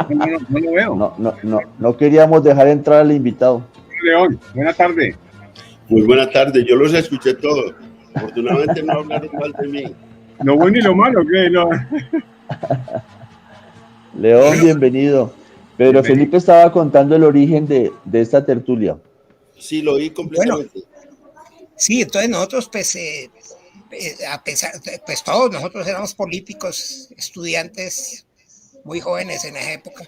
No lo veo. No queríamos dejar entrar al invitado. León, buena tarde. Muy buena tarde, yo los escuché todos. Afortunadamente no hablaron mal de mí. Lo bueno y lo malo, ¿qué? No. León, bienvenido. Pero Felipe estaba contando el origen de esta tertulia. Sí, lo oí completamente. Bueno, sí, entonces nosotros, pues, a pesar, pues todos nosotros éramos políticos, estudiantes muy jóvenes en esa época,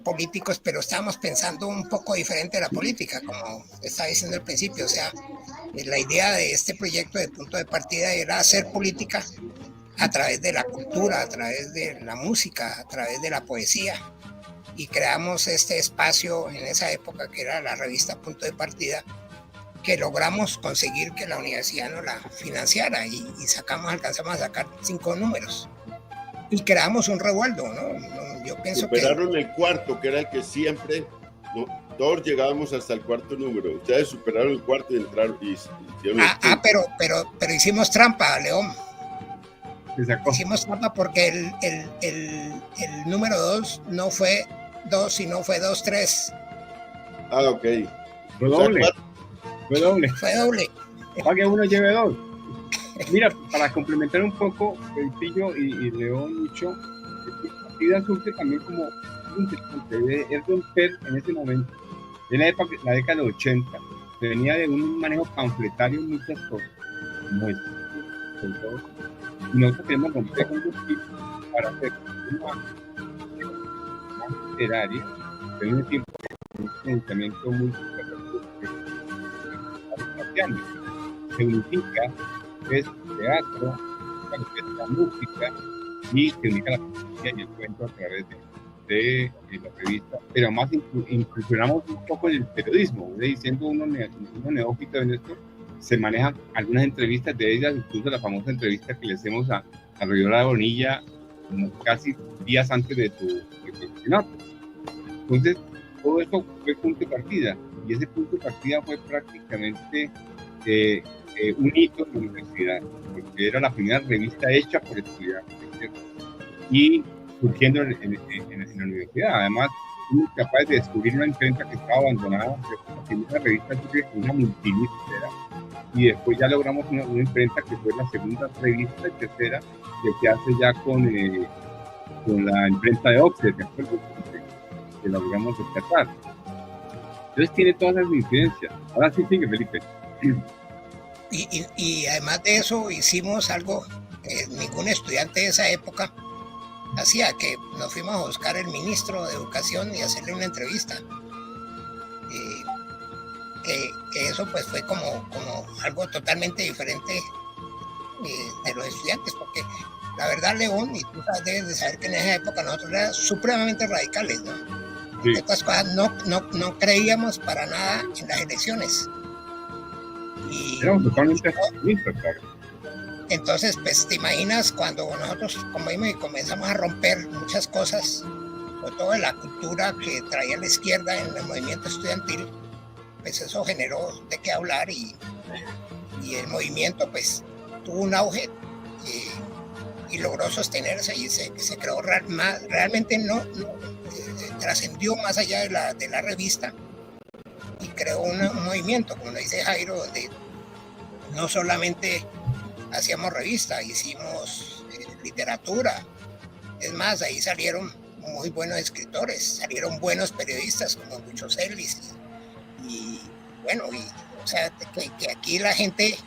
políticos, pero estábamos pensando un poco diferente de la política, como estaba diciendo al principio. O sea, la idea de este proyecto de punto de partida era hacer política a través de la cultura, a través de la música, a través de la poesía. Y creamos este espacio en esa época que era la revista Punto de Partida, que logramos conseguir que la universidad nos la financiara y alcanzamos a sacar 5 números. Y creamos un revuelto, ¿no? Yo pienso superaron el cuarto, que era el que siempre, no, todos llegábamos hasta el cuarto número. Ustedes superaron el cuarto y entraron y hicieron pero hicimos trampa, León. Hicimos trampa porque el número 2 no fue 2, sino fue 2-3. Ah, ok. Fue doble. Fue doble. Para que uno lleve 2. Mira, para complementar un poco, el Pillo y León mucho, la vida surge también como es romper en ese momento, en la década de 80, se venía de un manejo panfletario en muchas cosas, y nosotros queremos romper con los tipos para hacer una literaria, pero un tiempo de un pronunciamiento muy se unifica, es teatro, la música, y se unica la poesía y el cuento a través de la revista, pero además incursionamos un poco en el periodismo, diciendo uno neófito en esto, se manejan algunas entrevistas de ellas, incluso la famosa entrevista que le hacemos a Riola Bonilla casi días antes de su asesinato. Entonces, todo eso fue punto de partida, y ese punto de partida fue prácticamente un hito en la universidad, porque era la primera revista hecha por estudiantes, y surgiendo en la universidad. Además, fuimos capaces de descubrir una imprenta que estaba abandonada. La primera revista fue una multilitera, y después ya logramos una imprenta que fue la segunda revista y tercera que se hace ya con la imprenta de Oxford, que la logramos rescatar. Entonces tiene todas las incidencias. Ahora sí sigue, Felipe. Y además de eso hicimos algo que ningún estudiante de esa época hacía, que nos fuimos a buscar al ministro de Educación y hacerle una entrevista. Que eso pues fue como algo totalmente diferente de los estudiantes, porque la verdad, León, y tú debes de saber que en esa época nosotros éramos supremamente radicales, ¿no? Sí. Estas cosas no creíamos para nada en las elecciones. Éramos totalmente optimistas, claro. Entonces, pues te imaginas cuando nosotros comenzamos a romper muchas cosas, sobre todo de la cultura que traía la izquierda en el movimiento estudiantil, pues eso generó de qué hablar, y el movimiento pues tuvo un auge y logró sostenerse, y se creó realmente trascendió más allá de la revista, y creó un movimiento, como lo dice Jairo, donde no solamente hacíamos revista, hicimos literatura. Es más, ahí salieron muy buenos escritores, salieron buenos periodistas como Lucho Celis, y bueno, o sea, que aquí la gente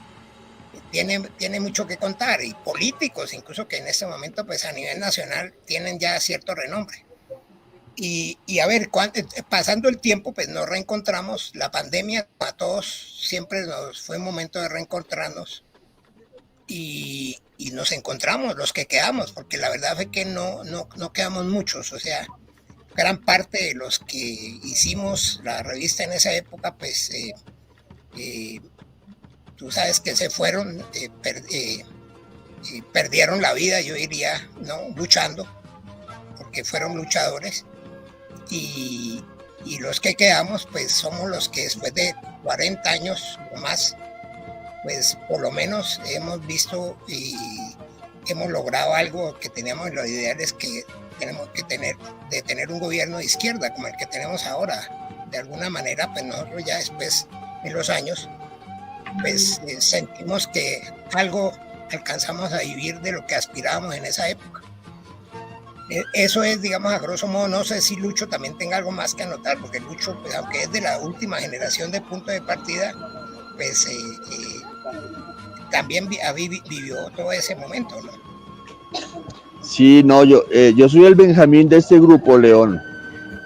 tiene mucho que contar, y políticos incluso que en este momento pues a nivel nacional tienen ya cierto renombre. Y a ver, pasando el tiempo, pues nos reencontramos. La pandemia a todos siempre fue un momento de reencontrarnos, y nos encontramos los que quedamos, porque la verdad fue que no quedamos muchos. O sea, gran parte de los que hicimos la revista en esa época, pues tú sabes que se fueron, perdieron la vida, yo diría, ¿no? Luchando, porque fueron luchadores. Y los que quedamos, pues somos los que después de 40 años o más, pues por lo menos hemos visto y hemos logrado algo que teníamos en los ideales, que tenemos que tener, de tener un gobierno de izquierda como el que tenemos ahora. De alguna manera, pues nosotros ya después de los años, pues sentimos que algo alcanzamos a vivir de lo que aspirábamos en esa época. Eso es, digamos, a grosso modo. No sé si Lucho también tenga algo más que anotar, porque Lucho, pues, aunque es de la última generación de punto de partida, pues también vivió todo ese momento, ¿no? Sí, no, yo soy el Benjamín de este grupo, León.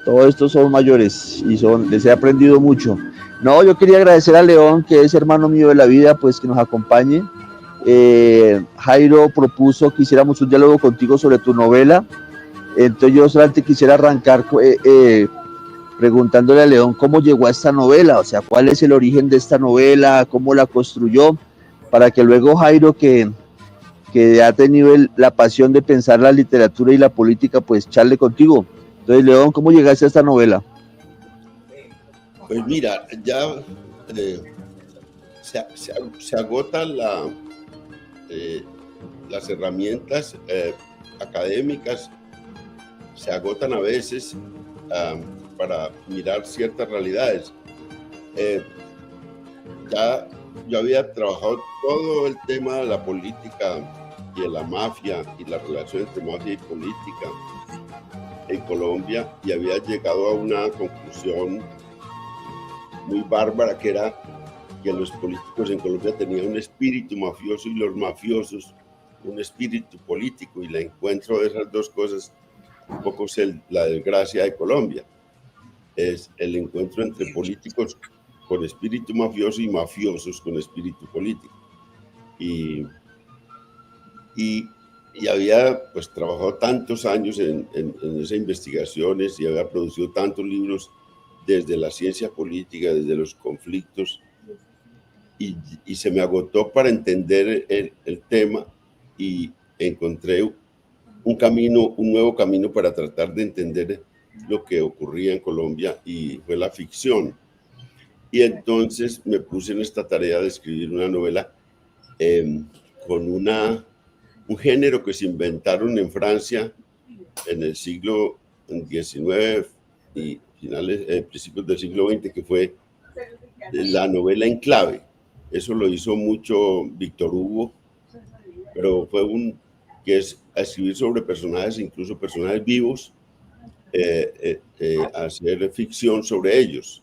Todos estos son mayores y les he aprendido mucho. No, yo quería agradecer a León, que es hermano mío de la vida, pues que nos acompañe. Jairo propuso que hiciéramos un diálogo contigo sobre tu novela. Entonces yo solamente quisiera arrancar preguntándole a León cómo llegó a esta novela, o sea, cuál es el origen de esta novela, cómo la construyó, para que luego Jairo, que ha tenido la pasión de pensar la literatura y la política, pues charle contigo. Entonces, León, ¿cómo llegaste a esta novela? Pues mira, ya se agotan las herramientas académicas, se agotan a veces para mirar ciertas realidades. Ya yo había trabajado todo el tema de la política y de la mafia y la relación entre mafia y política en Colombia, y había llegado a una conclusión muy bárbara, que era que los políticos en Colombia tenían un espíritu mafioso y los mafiosos un espíritu político, y el encuentro de esas dos cosas un poco es la desgracia de Colombia. Es el encuentro entre políticos con espíritu mafioso y mafiosos con espíritu político. Y había pues trabajado tantos años en esas investigaciones y había producido tantos libros desde la ciencia política, desde los conflictos, y se me agotó para entender el tema, y encontré un nuevo camino para tratar de entender lo que ocurría en Colombia, y fue la ficción. Y entonces me puse en esta tarea de escribir una novela con un género que se inventaron en Francia en el siglo XIX y principios del siglo XX, que fue la novela en clave. Eso lo hizo mucho Víctor Hugo, pero que es escribir sobre personajes, incluso personajes vivos, hacer ficción sobre ellos,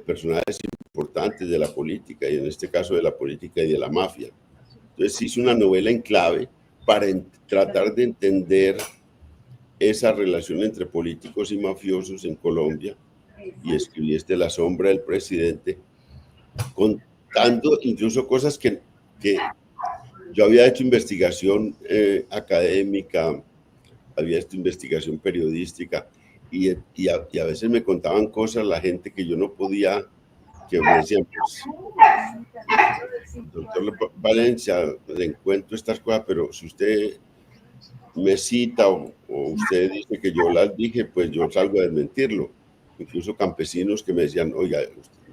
personajes importantes de la política, y en este caso de la política y de la mafia. Entonces hice una novela en clave para tratar de entender esa relación entre políticos y mafiosos en Colombia, y escribí La sombra del presidente, contando incluso cosas que yo había hecho investigación académica, había hecho investigación periodística, y a veces me contaban cosas la gente que yo no podía, que me decían, pues, doctor Valencia, le encuentro estas cosas, pero si usted me cita o usted dice que yo las dije, pues yo salgo a desmentirlo. Incluso campesinos que me decían, oiga,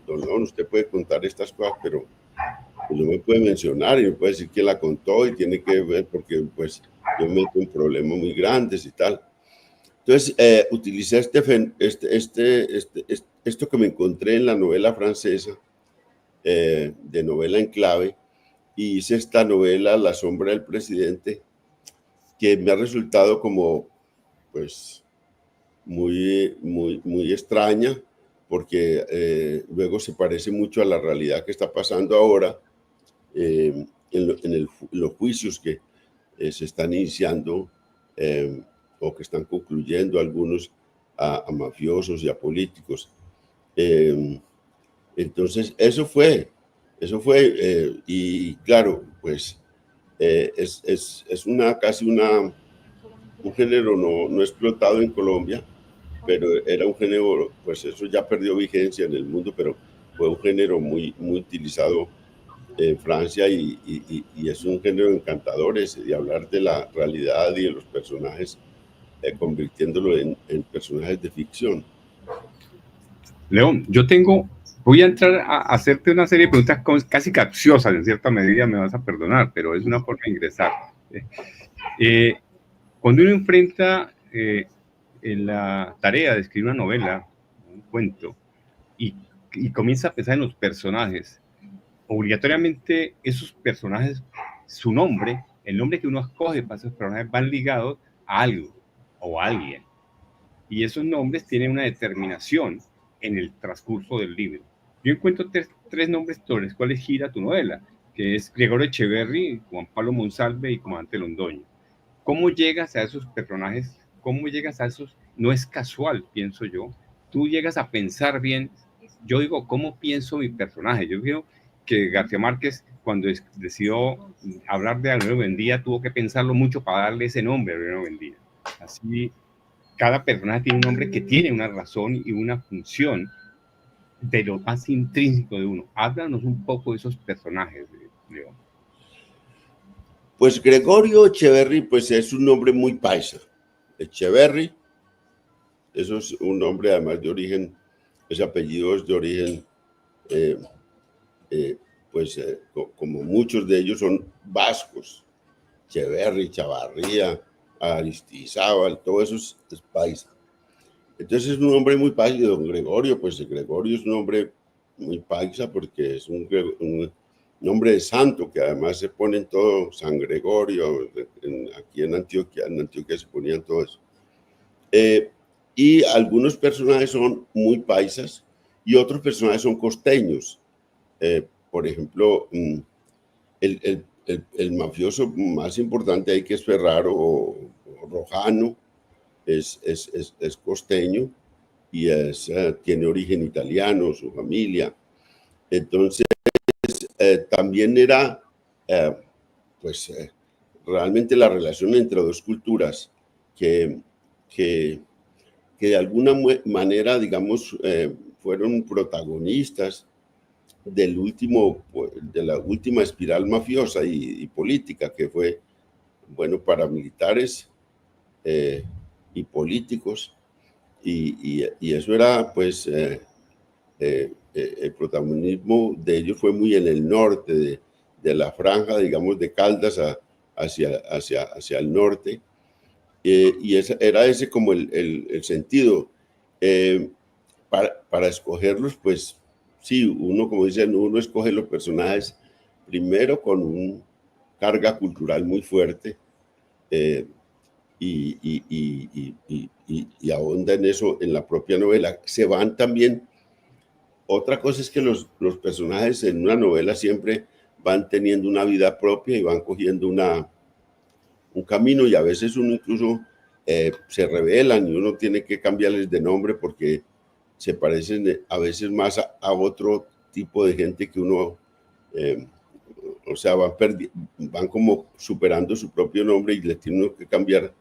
don León, usted puede contar estas cosas, pero pues no me puede mencionar y me puede decir quién la contó, y tiene que ver, porque pues yo me meto en problemas muy grandes y tal. Entonces utilicé esto que me encontré en la novela francesa, de novela en clave, y hice esta novela, La sombra del presidente, que me ha resultado como pues muy extraña, porque luego se parece mucho a la realidad que está pasando ahora en los juicios que se están iniciando o que están concluyendo algunos a mafiosos y a políticos. Entonces eso fue y claro, pues es casi un género no explotado en Colombia, pero era un género, pues eso ya perdió vigencia en el mundo, pero fue un género muy utilizado en Francia, y es un género encantador, de hablar de la realidad y de los personajes, convirtiéndolo en personajes de ficción. León, voy a entrar a hacerte una serie de preguntas casi capciosas, en cierta medida me vas a perdonar, pero es una forma de ingresar. Cuando uno enfrenta en la tarea de escribir una novela, un cuento, y comienza a pensar en los personajes, obligatoriamente esos personajes, su nombre, el nombre que uno escoge para esos personajes van ligados a algo o a alguien. Y esos nombres tienen una determinación en el transcurso del libro. Yo encuentro tres nombres sobre los cuales gira tu novela, que es Gregorio Echeverri, Juan Pablo Monsalve y Comandante Londoño. ¿Cómo llegas a esos personajes? ¿Cómo llegas a esos? No es casual, pienso yo. Tú llegas a pensar bien. Yo digo, ¿cómo pienso mi personaje? Yo creo que García Márquez, cuando decidió hablar de Aurelio Buendía, tuvo que pensarlo mucho para darle ese nombre a Aurelio Buendía. Así, cada personaje tiene un nombre que tiene una razón y una función de lo más intrínseco de uno. Háblanos un poco de esos personajes, León. Pues Gregorio Echeverri, pues es un nombre muy paisa. Echeverri, eso es un nombre además de origen, ese apellido es de origen, como muchos de ellos son vascos. Echeverri, Chavarría, Aristizábal, todo eso es paisa. Entonces es un nombre muy paisa. Y don Gregorio, pues Gregorio es un nombre muy paisa porque es un nombre de santo, que además se ponen todo San Gregorio, aquí en Antioquia se ponían todo eso. Y algunos personajes son muy paisas y otros personajes son costeños. Por ejemplo, el mafioso más importante ahí, que es Ferraro o Rojano, es costeño y tiene origen italiano, su familia. Entonces, también era, realmente la relación entre dos culturas que de alguna manera, digamos, fueron protagonistas de la última espiral mafiosa y política, que fue, bueno, paramilitares y políticos, y eso era, pues, el protagonismo de ellos fue muy en el norte, de la franja, digamos, de Caldas hacia el norte, y era ese como el sentido. Para escogerlos, pues sí, uno, como dicen, uno escoge los personajes primero con una carga cultural muy fuerte, y ahonda en eso en la propia novela. Se van también. Otra cosa es que los personajes en una novela siempre van teniendo una vida propia y van cogiendo un camino, y a veces uno incluso se rebelan y uno tiene que cambiarles de nombre porque se parecen a veces más a otro tipo de gente que uno, o sea, van como superando su propio nombre y le tiene uno que cambiar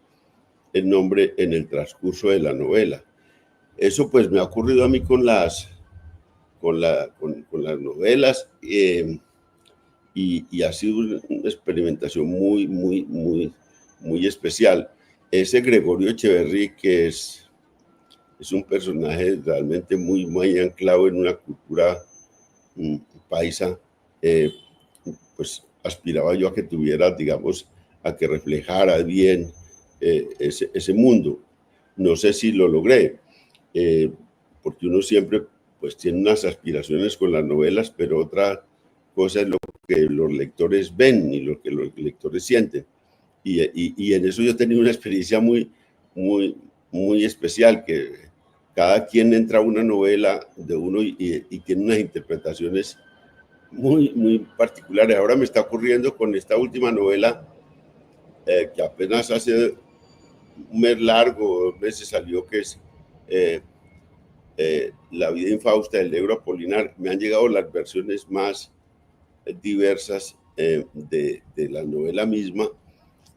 el nombre en el transcurso de la novela. Eso pues me ha ocurrido a mí con las novelas, y ha sido una experimentación muy especial. Ese Gregorio Echeverri, que es un personaje realmente muy anclado en una cultura paisa, pues aspiraba yo a que tuviera, digamos, a que reflejara bien ese mundo. No sé si lo logré, porque uno siempre pues tiene unas aspiraciones con las novelas, pero otra cosa es lo que los lectores ven y lo que los lectores sienten. Y en eso yo he tenido una experiencia muy especial, que cada quien entra a una novela de uno y tiene unas interpretaciones muy particulares. Ahora me está ocurriendo con esta última novela, que apenas hace un mes largo, 2 meses salió, que es La vida infausta del negro Apolinar. Me han llegado las versiones más diversas de la novela misma,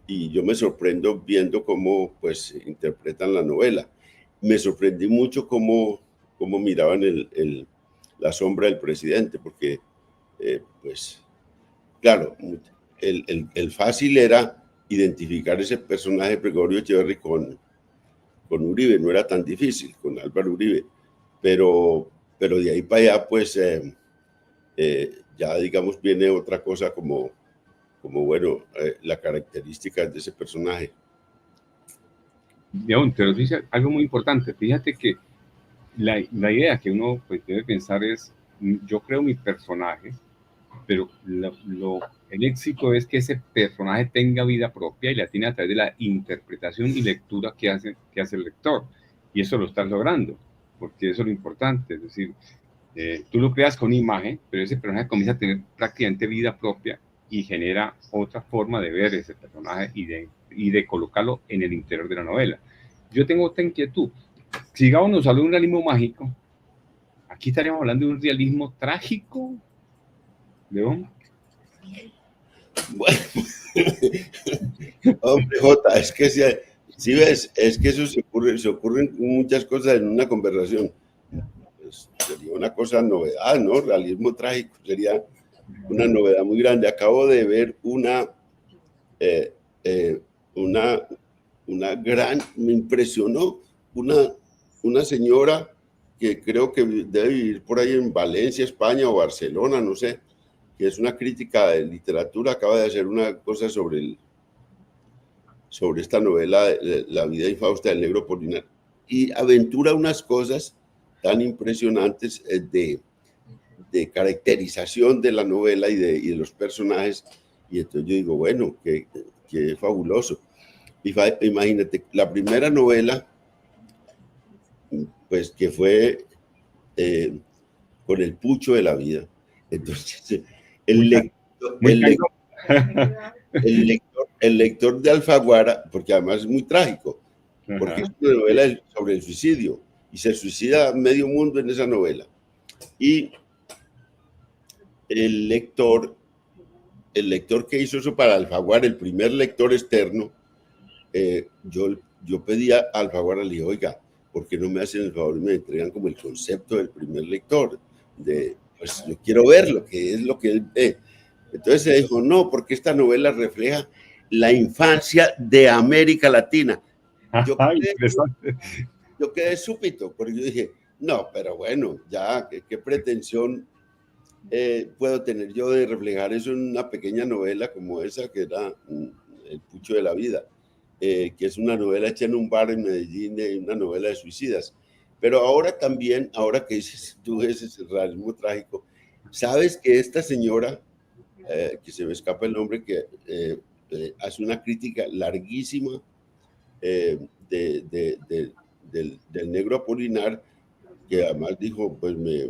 y yo me sorprendo viendo cómo pues interpretan la novela. Me sorprendí mucho cómo miraban la sombra del presidente, porque pues claro, el fácil era identificar ese personaje Gregorio Echeverri con Uribe, no era tan difícil, con Álvaro Uribe, pero de ahí para allá pues ya digamos viene otra cosa como bueno, la característica de ese personaje. León, te lo dice algo muy importante. Fíjate que la idea que uno pues, debe pensar es, yo creo mi personaje, pero el éxito es que ese personaje tenga vida propia y la tiene a través de la interpretación y lectura que hace el lector. Y eso lo estás logrando, porque eso es lo importante. Es decir, tú lo creas con una imagen, pero ese personaje comienza a tener prácticamente vida propia y genera otra forma de ver ese personaje y de colocarlo en el interior de la novela. Yo tengo otra inquietud. Si Gabo nos habló de un realismo mágico, aquí estaríamos hablando de un realismo trágico, León. Bueno, hombre, Jota, es que si ves, es que eso se ocurren muchas cosas en una conversación. Pues sería una cosa novedad, ¿no? Realismo trágico sería una novedad muy grande. Acabo de ver una gran, me impresionó una señora que creo que debe vivir por ahí en Valencia, España o Barcelona, no sé, que es una crítica de literatura, acaba de hacer una cosa sobre esta novela, La vida infausta del negro Polinar, y aventura unas cosas tan impresionantes de caracterización de la novela y de los personajes, y entonces yo digo, bueno, qué fabuloso. Imagínate, la primera novela, pues que fue con el pucho de la vida. Entonces, el lector de Alfaguara, porque además es muy trágico, porque es una novela sobre el suicidio, y se suicida medio mundo en esa novela. Y el lector que hizo eso para Alfaguara, el primer lector externo, yo pedí a Alfaguara, le dije, oiga, ¿por qué no me hacen el favor y me entregan como el concepto del primer lector? Pues yo quiero ver lo que es lo que él ve. Entonces se dijo, no, porque esta novela refleja la infancia de América Latina. Yo quedé súbito, porque yo dije, no, pero bueno, ya, ¿qué pretensión puedo tener yo de reflejar eso en una pequeña novela como esa, que era El pucho de la vida? Que es una novela hecha en un bar en Medellín, una novela de suicidas. Pero ahora también, ahora que dices tú ese realismo trágico, sabes que esta señora, que se me escapa el nombre, que hace una crítica larguísima del negro Apolinar, que además dijo, pues me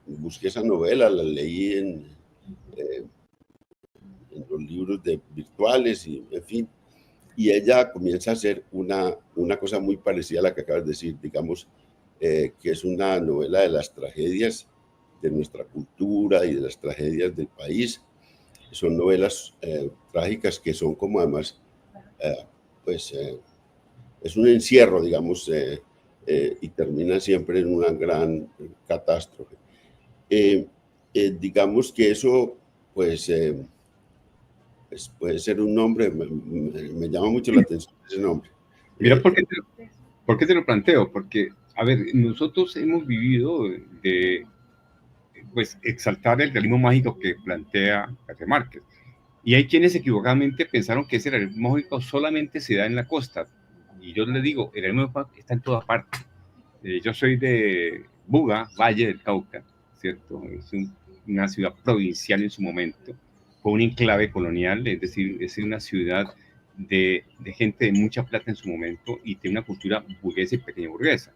busqué esa novela, la leí en los libros virtuales, y en fin. Y ella comienza a hacer una cosa muy parecida a la que acabas de decir, digamos, que es una novela de las tragedias de nuestra cultura y de las tragedias del país. Son novelas trágicas que son como además, es un encierro, digamos, y termina siempre en una gran catástrofe. Digamos que eso, pues puede ser un nombre, me llama mucho la atención ese nombre. Mira, ¿por qué te lo planteo? Porque, a ver, nosotros hemos vivido de pues, exaltar el realismo mágico que plantea García Márquez. Y hay quienes equivocadamente pensaron que ese realismo mágico solamente se da en la costa. Y yo les digo, el realismo mágico está en toda parte. Yo soy de Buga, Valle del Cauca, ¿cierto? Es una ciudad provincial en su momento, fue un enclave colonial, es decir, es una ciudad de gente de mucha plata en su momento y de una cultura burguesa y pequeña burguesa.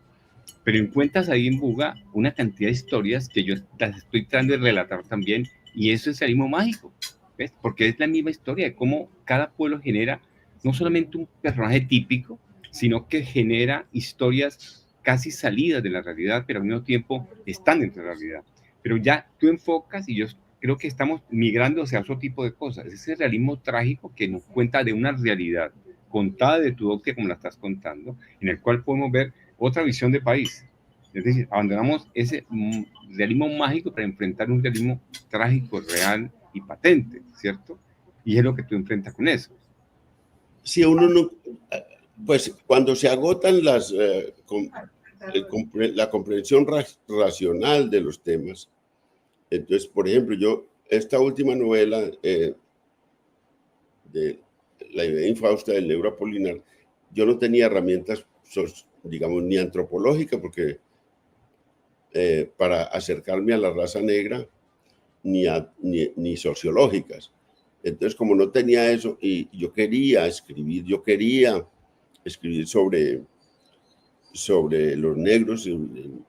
Pero encuentras ahí en Buga una cantidad de historias que yo las estoy tratando de relatar también, y eso es realismo mágico, ¿ves? Porque es la misma historia de cómo cada pueblo genera no solamente un personaje típico, sino que genera historias casi salidas de la realidad, pero al mismo tiempo están dentro de la realidad. Pero ya tú enfocas, y yo creo que estamos migrando hacia otro tipo de cosas. Ese realismo trágico que nos cuenta de una realidad contada de tu óptica, como la estás contando, en el cual podemos ver otra visión de país. Es decir, abandonamos ese realismo mágico para enfrentar un realismo trágico, real y patente, ¿cierto? Y es lo que tú enfrentas con eso. Si uno no, pues cuando se agotan la comprensión racional de los temas, entonces, por ejemplo, yo, esta última novela de La idea infausta del negro Apolinar, yo no tenía herramientas, digamos, ni antropológicas, porque para acercarme a la raza negra, ni sociológicas. Entonces, como no tenía eso, y yo quería escribir sobre los negros,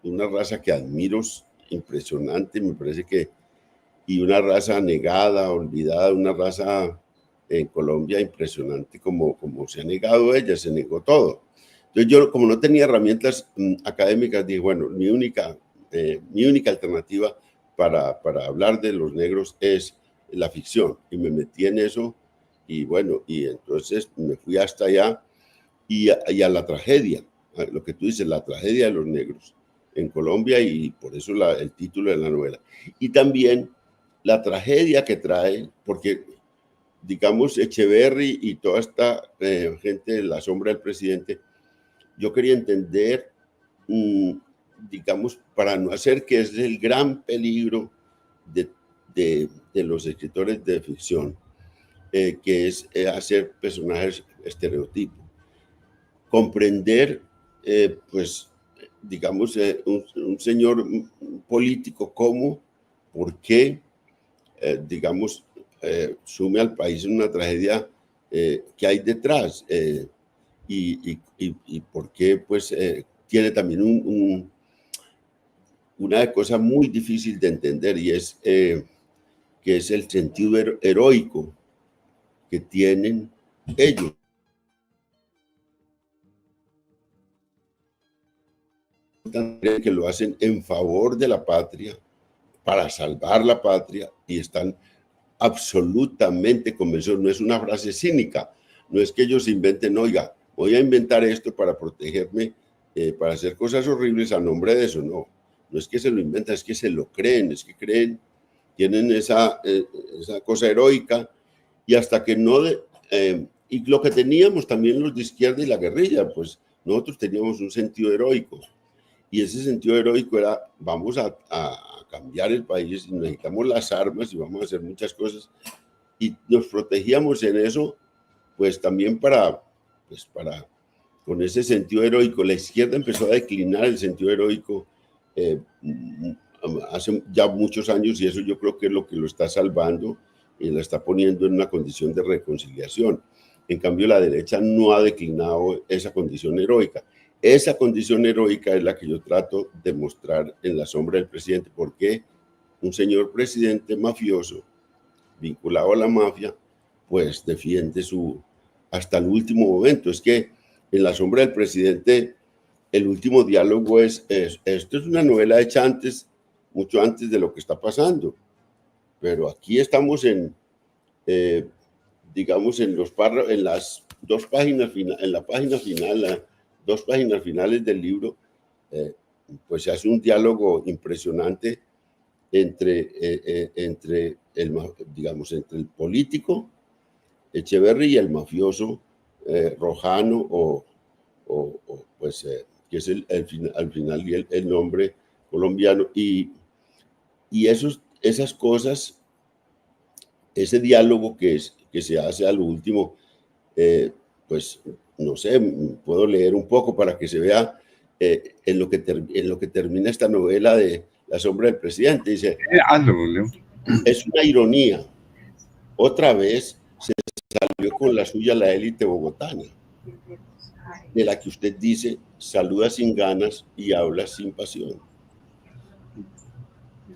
una raza que admiro impresionante, me parece que, y una raza negada, olvidada, una raza en Colombia impresionante, como se ha negado ella, se negó todo. Entonces yo, como no tenía herramientas académicas, dije, bueno, mi única alternativa para hablar de los negros es la ficción, y me metí en eso, y bueno, y entonces me fui hasta allá, y a la tragedia, lo que tú dices, la tragedia de los negros en Colombia, y por eso el título de la novela. Y también la tragedia que trae, porque, digamos, Echeverry y toda esta gente de la sombra del presidente, yo quería entender, digamos, para no hacer que es el gran peligro de los escritores de ficción, que es hacer personajes estereotipos. Comprender, pues, digamos, un señor político como, por qué, digamos, sume al país en una tragedia que hay detrás, y por qué, pues, tiene también una cosa muy difícil de entender, y es que es el sentido heroico que tienen ellos. Que lo hacen en favor de la patria, para salvar la patria, y están absolutamente convencidos. No es una frase cínica, no es que ellos inventen, oiga, voy a inventar esto para protegerme, para hacer cosas horribles a nombre de eso. No es que se lo inventan, es que se lo creen, es que creen, tienen esa cosa heroica, y hasta que no... y lo que teníamos también los de izquierda y la guerrilla, pues nosotros teníamos un sentido heroico, y ese sentido heroico era, vamos a cambiar el país, necesitamos las armas y vamos a hacer muchas cosas, y nos protegíamos en eso, pues también con ese sentido heroico. La izquierda empezó a declinar el sentido heroico hace ya muchos años, y eso yo creo que es lo que lo está salvando y la está poniendo en una condición de reconciliación. En cambio, la derecha no ha declinado esa condición heroica. Esa condición heroica es la que yo trato de mostrar en La sombra del presidente, porque un señor presidente mafioso, vinculado a la mafia, pues defiende hasta el último momento. Es que en La sombra del presidente, el último diálogo esto es una novela hecha antes, mucho antes de lo que está pasando, pero aquí estamos digamos, en las dos páginas en la página final, dos páginas finales del libro, pues se hace un diálogo impresionante entre el político Echeverry y el mafioso Rojano, pues, que es al final el nombre colombiano, y esas cosas, ese diálogo que se hace a lo último, pues, no sé, puedo leer un poco para que se vea en lo que termina esta novela de La sombra del presidente. Dice, es una ironía, otra vez se salió con la suya la élite bogotana, de la que usted dice, saluda sin ganas y habla sin pasión.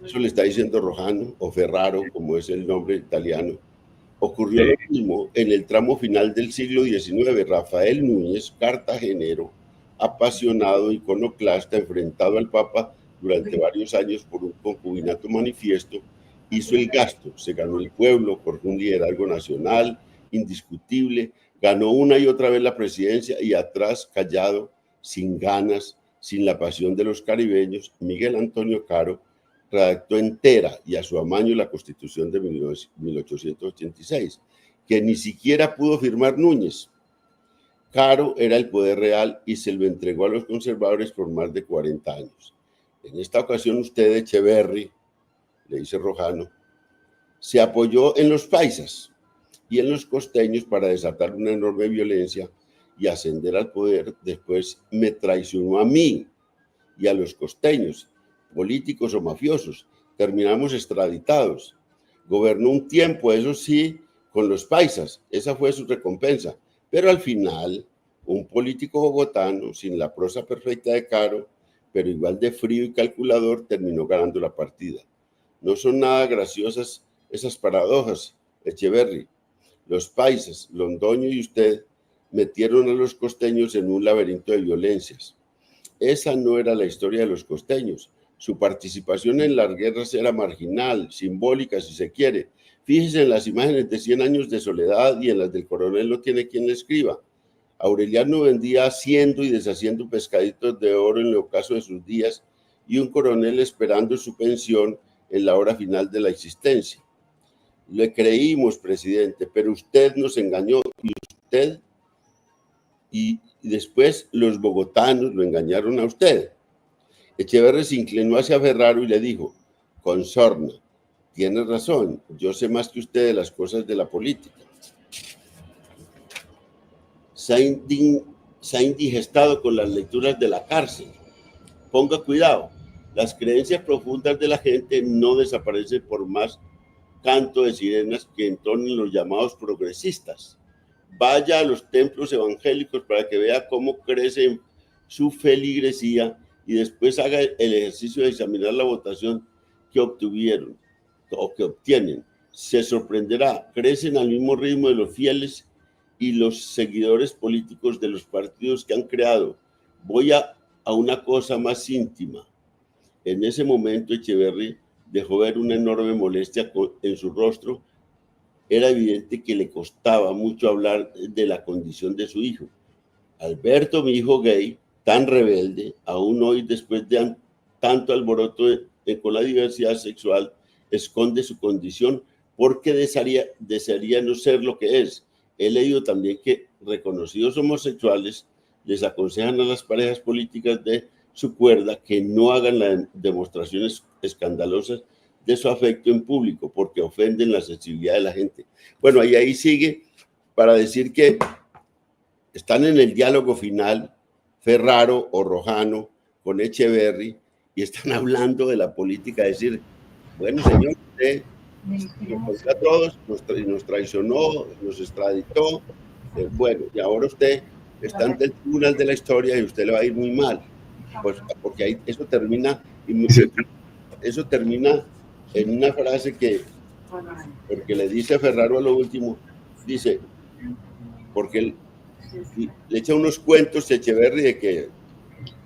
Eso le está diciendo Rojano, o Ferraro, como es el nombre italiano. Ocurrió lo mismo en el tramo final del siglo XIX. Rafael Núñez, cartagenero, apasionado, iconoclasta, enfrentado al Papa durante varios años por un concubinato manifiesto, hizo el gasto, se ganó el pueblo por un liderazgo nacional indiscutible, ganó una y otra vez la presidencia, y atrás, callado, sin ganas, sin la pasión de los caribeños, Miguel Antonio Caro redactó entera y a su amaño la Constitución de 1886, que ni siquiera pudo firmar Núñez. Caro era el poder real y se lo entregó a los conservadores por más de 40 años. En esta ocasión usted, Echeverry, le dice Rojano, se apoyó en los paisas y en los costeños para desatar una enorme violencia y ascender al poder, después me traicionó a mí y a los costeños, políticos o mafiosos. Terminamos extraditados. Gobernó un tiempo, eso sí, con los paisas. Esa fue su recompensa. Pero al final, un político bogotano, sin la prosa perfecta de Caro, pero igual de frío y calculador, terminó ganando la partida. No son nada graciosas esas paradojas, Echeverry. Los paisas, Londoño y usted, metieron a los costeños en un laberinto de violencias. Esa no era la historia de los costeños. Su participación en las guerras era marginal, simbólica si se quiere. Fíjese en las imágenes de 100 años de soledad y en las del coronel no tiene quien le escriba. Aureliano vendía haciendo y deshaciendo pescaditos de oro en el ocaso de sus días y un coronel esperando su pensión en la hora final de la existencia. Le creímos, presidente, pero usted nos engañó y después los bogotanos lo engañaron a usted. Echeverri se inclinó hacia Ferraro y le dijo: consorna, tiene razón, yo sé más que usted de las cosas de la política. Se ha indigestado con las lecturas de la cárcel. Ponga cuidado, las creencias profundas de la gente no desaparecen por más canto de sirenas que entonen los llamados progresistas. Vaya a los templos evangélicos para que vea cómo crece su feligresía y después haga el ejercicio de examinar la votación que obtuvieron o que obtienen. Se sorprenderá, crecen al mismo ritmo de los fieles y los seguidores políticos de los partidos que han creado. Voy a una cosa más íntima. En ese momento Echeverri dejó ver una enorme molestia en su rostro. Era evidente que le costaba mucho hablar de la condición de su hijo. Alberto, mi hijo gay, tan rebelde, aún hoy después de tanto alboroto con la diversidad sexual, esconde su condición porque desearía no ser lo que es. He leído también que reconocidos homosexuales les aconsejan a las parejas políticas de su cuerda que no hagan las demostraciones escandalosas de su afecto en público porque ofenden la sensibilidad de la gente. Bueno, ahí sigue para decir que están en el diálogo final Ferraro o Rojano con Echeverri y están hablando de la política, decir, bueno, señor, usted nos cogió a todos, nos traicionó, nos extraditó, bueno, y ahora usted está ante el tribunal de la historia y usted le va a ir muy mal, pues porque ahí eso termina en una frase porque le dice a Ferraro a lo último, dice, porque le echa unos cuentos a Echeverri de que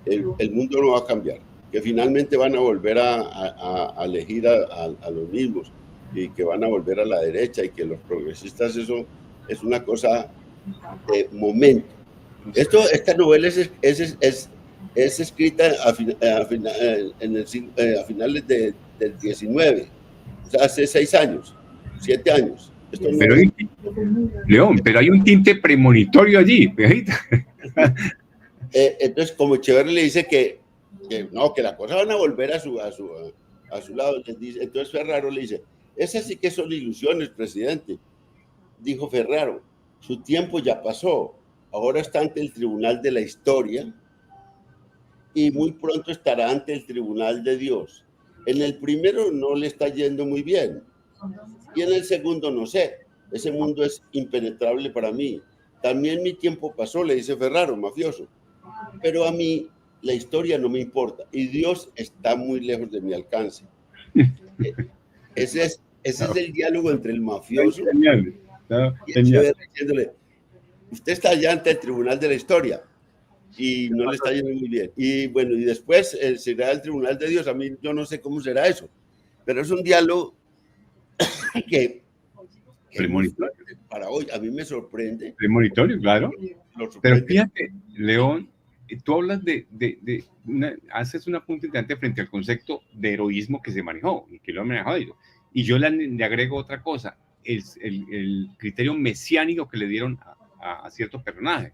el mundo no va a cambiar, que finalmente van a volver a elegir a los mismos y que van a volver a la derecha y que los progresistas, eso es una cosa de momento. Esta novela es escrita a finales del 19, o sea, hace 6 años, 7 años. Pero León, pero hay un tinte premonitorio allí. Entonces, como Echeverri le dice que no, que la cosa van a volver a su lado, entonces Ferraro le dice, esas sí que son ilusiones, presidente. Dijo Ferraro, su tiempo ya pasó, ahora está ante el tribunal de la historia y muy pronto estará ante el tribunal de Dios. En el primero no le está yendo muy bien y en el segundo no sé, ese mundo es impenetrable para mí. También mi tiempo pasó, le dice Ferraro, mafioso, pero a mí la historia no me importa y Dios está muy lejos de mi alcance. Ese es el diálogo entre el mafioso y diciéndole, usted está allá ante el tribunal de la historia y no le está yendo muy bien. Y bueno, y después será el tribunal de Dios. A mí yo no sé cómo será eso, pero es un diálogo que premonitorio. Para hoy, a mí me sorprende. Premonitorio, claro. Pero fíjate, León, tú hablas haces una punta interesante frente al concepto de heroísmo que se manejó y que lo ha manejado. Y yo le agrego otra cosa, el criterio mesiánico que le dieron a ciertos personajes.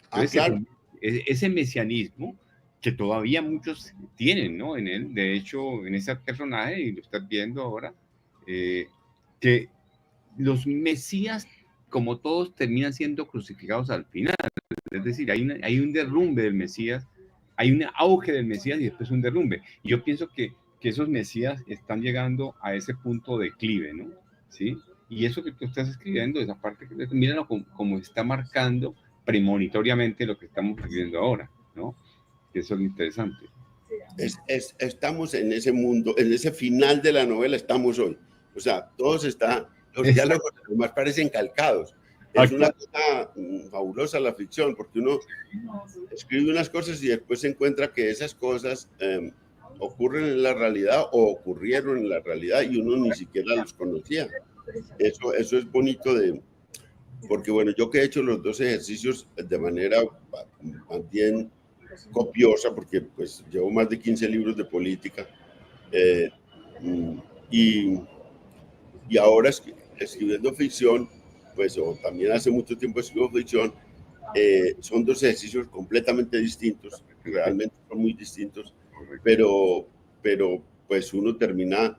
Entonces, claro. Ese mesianismo que todavía muchos tienen, ¿no? En él, de hecho, en ese personaje, y lo estás viendo ahora, que los mesías, como todos, terminan siendo crucificados al final. Es decir, hay un derrumbe del Mesías, hay un auge del Mesías y después un derrumbe. Y yo pienso que esos Mesías están llegando a ese punto de declive, ¿no? ¿Sí? Y eso que tú estás escribiendo, esa parte, míralo como está marcando premonitoriamente lo que estamos viviendo ahora, ¿no? Que eso es lo interesante. Estamos en ese mundo, en ese final de la novela estamos hoy. O sea, todos están, los diálogos además parecen calcados. Es una cosa fabulosa la ficción, porque uno escribe unas cosas y después se encuentra que esas cosas ocurren en la realidad o ocurrieron en la realidad y uno ni siquiera los conocía. Eso es bonito porque bueno, yo que he hecho los dos ejercicios de manera más bien copiosa, porque pues llevo más de 15 libros de política y ahora escribiendo ficción, pues o también hace mucho tiempo escribo ficción, son dos ejercicios completamente distintos, realmente son muy distintos, pero pues uno termina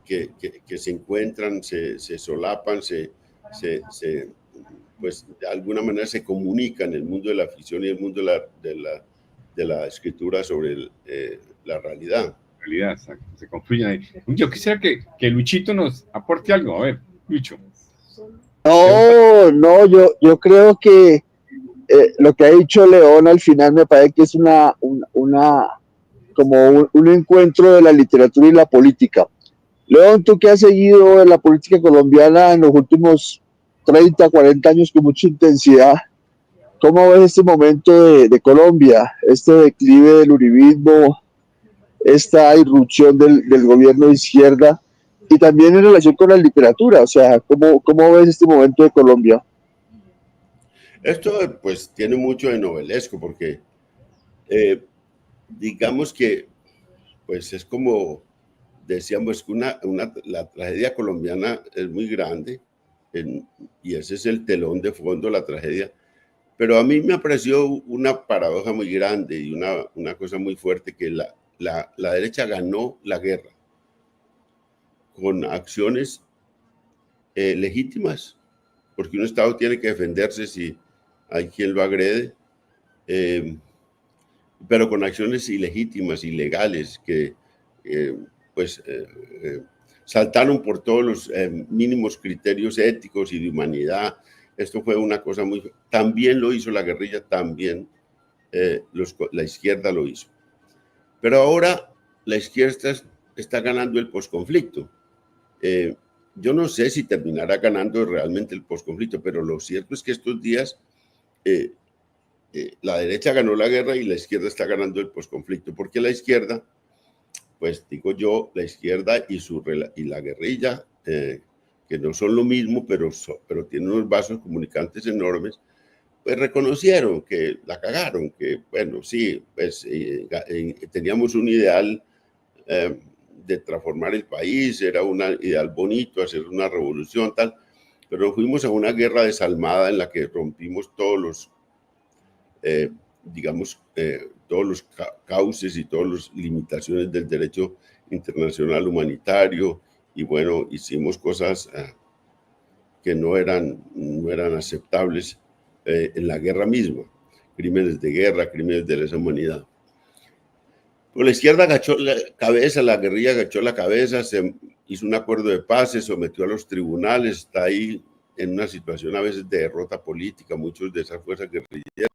que se encuentran, se solapan, pues de alguna manera se comunican el mundo de la ficción y el mundo de la escritura sobre la realidad. Exacto, se confluyen ahí. Yo quisiera que Luchito nos aporte algo. A ver, Lucho. No, yo creo que lo que ha dicho León al final me parece que es como un encuentro de la literatura y la política. León, tú que has seguido la política colombiana en los últimos 30, 40 años con mucha intensidad, ¿cómo ves este momento de Colombia, este declive del uribismo, esta irrupción del gobierno de izquierda y también en relación con la literatura? O sea, ¿cómo ves este momento de Colombia? Esto pues tiene mucho de novelesco porque digamos que pues es como decíamos que la tragedia colombiana es muy grande y ese es el telón de fondo, la tragedia. Pero a mí me pareció una paradoja muy grande y una cosa muy fuerte, que la derecha ganó la guerra con acciones legítimas, porque un Estado tiene que defenderse si hay quien lo agrede, pero con acciones ilegítimas, ilegales, que saltaron por todos los mínimos criterios éticos y de humanidad. Esto fue una cosa muy... También lo hizo la guerrilla, también la izquierda lo hizo. Pero ahora la izquierda está ganando el posconflicto. Yo no sé si terminará ganando realmente el posconflicto, pero lo cierto es que estos días la derecha ganó la guerra y la izquierda está ganando el posconflicto, porque la izquierda, pues digo yo, la izquierda y la guerrilla, que no son lo mismo, pero tienen unos vasos comunicantes enormes, pues reconocieron que la cagaron, que bueno, sí, pues teníamos un ideal de transformar el país, era un ideal bonito, hacer una revolución, tal, pero fuimos a una guerra desalmada en la que rompimos todos los, todos los cauces y todas las limitaciones del derecho internacional humanitario, y bueno, hicimos cosas que no eran aceptables en la guerra misma, crímenes de guerra, crímenes de lesa humanidad. Pues la izquierda agachó la cabeza, la guerrilla agachó la cabeza, se hizo un acuerdo de paz, se sometió a los tribunales, está ahí en una situación a veces de derrota política, muchos de esas fuerzas guerrilleras,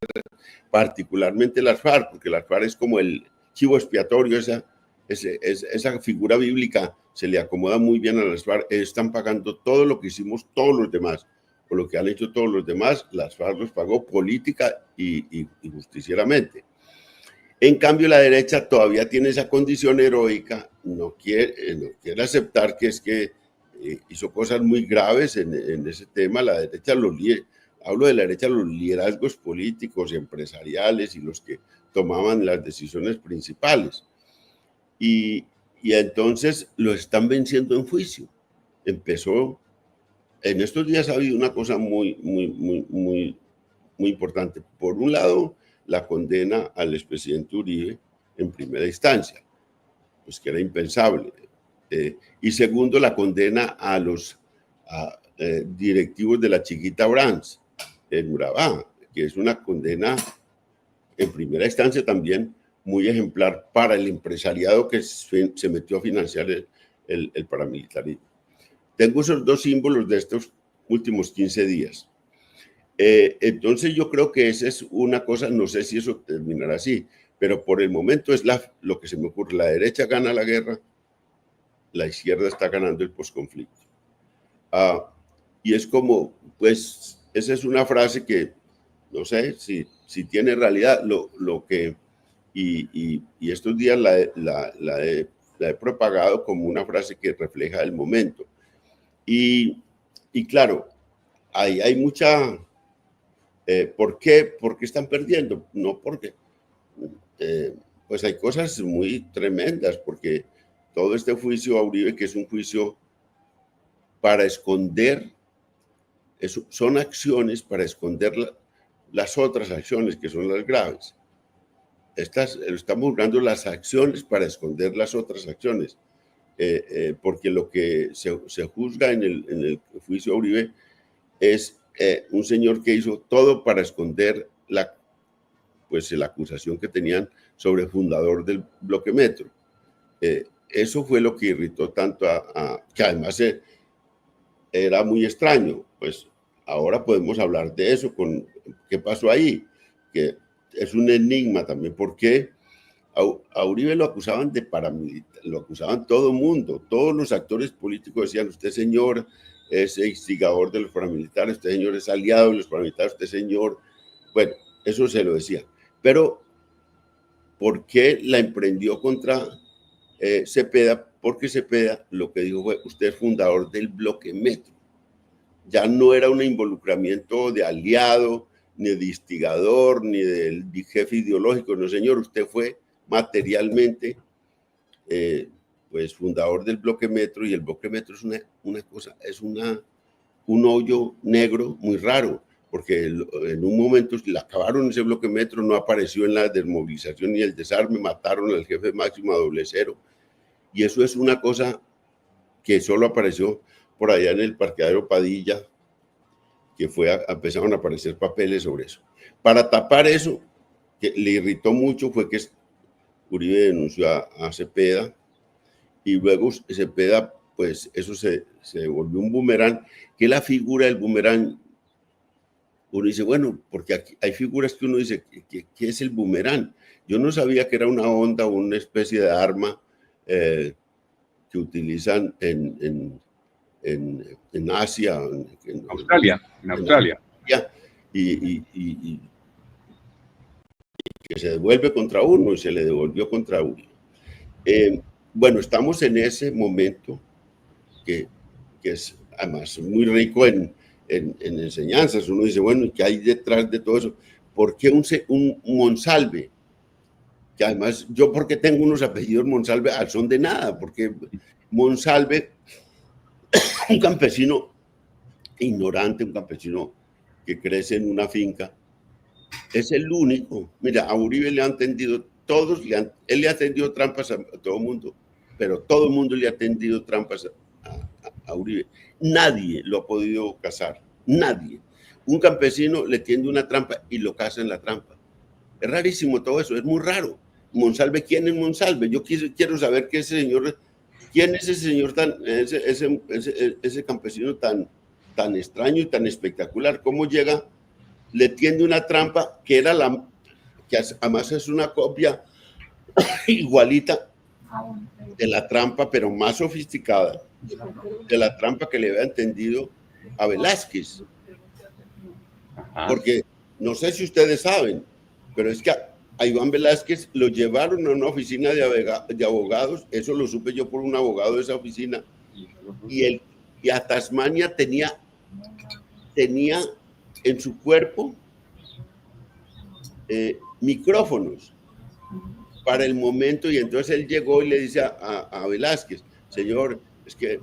particularmente las FARC, porque las FARC es como el chivo expiatorio, esa figura bíblica se le acomoda muy bien a las FARC. Están pagando todo lo que hicimos todos los demás, o lo que han hecho todos los demás, las FARC los pagó política y justicieramente. En cambio, la derecha todavía tiene esa condición heroica, no quiere aceptar que es que hizo cosas muy graves en ese tema. La derecha, hablo de la derecha, los liderazgos políticos y empresariales y los que tomaban las decisiones principales. Y entonces lo están venciendo en juicio. En estos días ha habido una cosa muy importante. Por un lado, la condena al expresidente Uribe en primera instancia, pues que era impensable. Y segundo, la condena a los directivos de la Chiquita Brands, en Urabá, que es una condena en primera instancia también muy ejemplar para el empresariado que se metió a financiar el paramilitarismo. Tengo esos dos símbolos de estos últimos 15 días. Entonces yo creo que esa es una cosa, no sé si eso terminará así, pero por el momento es lo que se me ocurre. La derecha gana la guerra, la izquierda está ganando el posconflicto. Y es como, pues, esa es una frase que, no sé si tiene realidad, y estos días la he propagado como una frase que refleja el momento. Y claro, hay mucha... ¿Por qué? ¿Por qué están perdiendo? No porque... pues hay cosas muy tremendas, porque todo este juicio a Uribe, que es un juicio para esconder, son acciones para esconder las otras acciones, que son las graves. Estamos buscando las acciones para esconder las otras acciones, porque lo que se juzga en el juicio a Uribe es un señor que hizo todo para esconder la acusación que tenían sobre el fundador del Bloque Metro. Eso fue lo que irritó tanto que además era muy extraño. Pues ahora podemos hablar de eso, qué pasó ahí, que es un enigma también, porque a Uribe lo acusaban de paramilitar, lo acusaban todo el mundo, todos los actores políticos decían: usted, señor, es instigador de los paramilitares, usted, señor, es aliado de los paramilitares, usted, señor. Bueno, eso se lo decía. Pero, ¿por qué la emprendió contra Cepeda? Porque Cepeda lo que dijo fue: usted es fundador del Bloque Metro. Ya no era un involucramiento de aliado, ni de instigador, ni del jefe ideológico. No, señor, usted fue materialmente pues fundador del Bloque Metro, y el Bloque Metro es una cosa, es un hoyo negro muy raro, porque en un momento le acabaron ese Bloque Metro, no apareció en la desmovilización ni el desarme, mataron al jefe máximo a doble cero, y eso es una cosa que solo apareció por allá en el parqueadero Padilla, que empezaron a aparecer papeles sobre eso. Para tapar eso, que le irritó mucho, fue que Uribe denunció a Cepeda, y luego Cepeda, pues eso se volvió un boomerang, que la figura del boomerang, uno dice, bueno, porque aquí hay figuras que uno dice, ¿qué es el boomerang? Yo no sabía que era una onda o una especie de arma que utilizan en Asia. En Australia. Y que se devuelve contra uno, y se le devolvió contra uno. Bueno, estamos en ese momento que es además muy rico en enseñanzas. Uno dice, bueno, ¿qué hay detrás de todo eso? ¿Por qué un Monsalve? Que además, yo porque tengo unos apellidos Monsalve al son de nada, porque Monsalve, un campesino ignorante, un campesino que crece en una finca, es el único. Mira, a Uribe le han tendido todos, él le ha tendido trampas a todo el mundo, pero todo el mundo le ha tendido trampas a Uribe. Nadie lo ha podido cazar, nadie. Un campesino le tiende una trampa y lo caza en la trampa. Es rarísimo todo eso, es muy raro. Monsalve, ¿quién es Monsalve? Yo quiero saber quién es ese señor ese campesino tan extraño y tan espectacular. ¿Cómo llega? Le tiende una trampa que que además es una copia igualita de la trampa, pero más sofisticada, de la trampa que le había entendido a Velázquez. Porque no sé si ustedes saben, pero es que a Iván Velázquez lo llevaron a una oficina de abogados, eso lo supe yo por un abogado de esa oficina, y a Tasmania tenía en su cuerpo micrófonos para el momento, y entonces él llegó y le dice a Velázquez, señor, es que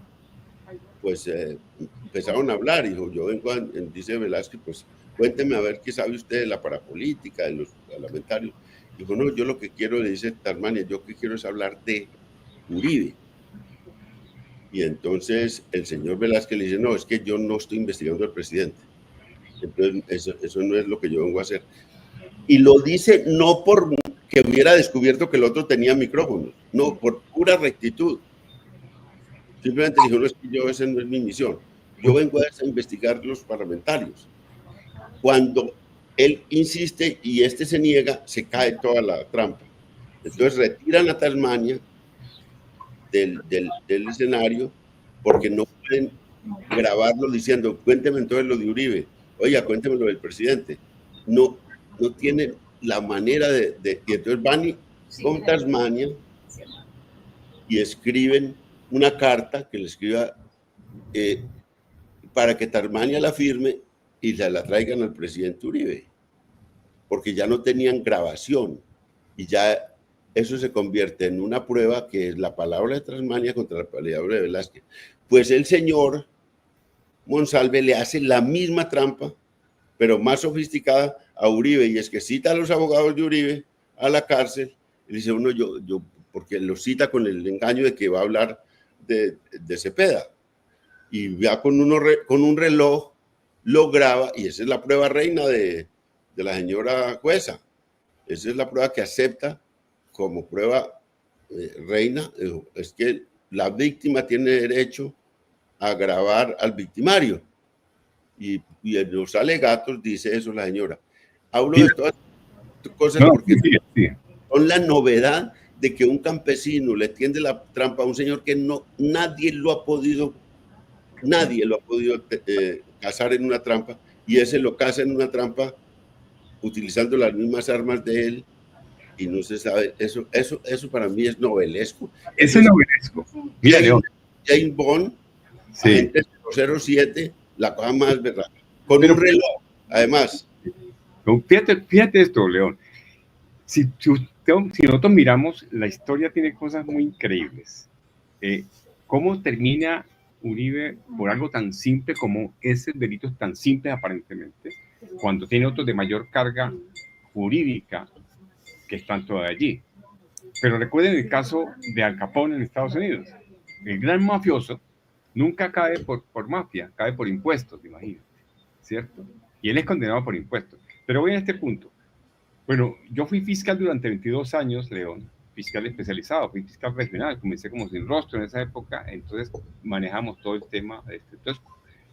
pues empezaron a hablar, y dijo, yo vengo dice Velázquez, pues cuénteme a ver qué sabe usted de la parapolítica, de los parlamentarios. Dijo, no, yo lo que quiero, le dice Tasmania, yo que quiero es hablar de Uribe. Y entonces el señor Velázquez le dice, no, es que yo no estoy investigando al presidente, Entonces, eso no es lo que yo vengo a hacer. Y lo dice no por que hubiera descubierto que el otro tenía micrófonos, no, por pura rectitud. Simplemente dijo, no, es que esa no es mi misión. Yo vengo a investigar los parlamentarios. Cuando él insiste y este se niega, se cae toda la trampa. Entonces retiran a Tasmania del escenario porque no pueden grabarlo diciendo, cuénteme entonces lo de Uribe, oiga, cuénteme lo del presidente. No tienen la manera y entonces van con Tasmania y escriben una carta que le escriba para que Tasmania la firme y se la traigan al presidente Uribe, porque ya no tenían grabación y ya eso se convierte en una prueba que es la palabra de Tasmania contra la palabra de Velázquez. Pues el señor Monsalve le hace la misma trampa, pero más sofisticada a Uribe, y es que cita a los abogados de Uribe a la cárcel y dice uno, yo porque lo cita con el engaño de que va a hablar de Cepeda, y ya con un reloj lo graba, y esa es la prueba reina de la señora jueza. Esa es la prueba que acepta como prueba reina, es que la víctima tiene derecho a grabar al victimario. Y en los alegatos dice eso la señora. Hablo de todas cosas porque son la novedad de que un campesino le tiende la trampa a un señor que nadie lo ha podido cazar en una trampa, y ese lo caza en una trampa utilizando las mismas armas de él, y no se sabe. Eso para mí es novelesco. Eso es novelesco. Mira, León. James Bond, sí. Agente 007, la cosa más verdad. Con un reloj, además. Fíjate esto, León. Si nosotros miramos, la historia tiene cosas muy increíbles. ¿Cómo termina Uribe por algo tan simple como ese delito tan simple aparentemente, cuando tiene otros de mayor carga jurídica que están todavía allí? Pero recuerden el caso de Al Capone en Estados Unidos. El gran mafioso nunca cae por mafia, cae por impuestos, imagínate, ¿cierto? Y él es condenado por impuestos. Pero voy a este punto. Bueno, yo fui fiscal durante 22 años, León, fiscal especializado, fui fiscal regional, comencé como sin rostro en esa época, entonces manejamos todo el tema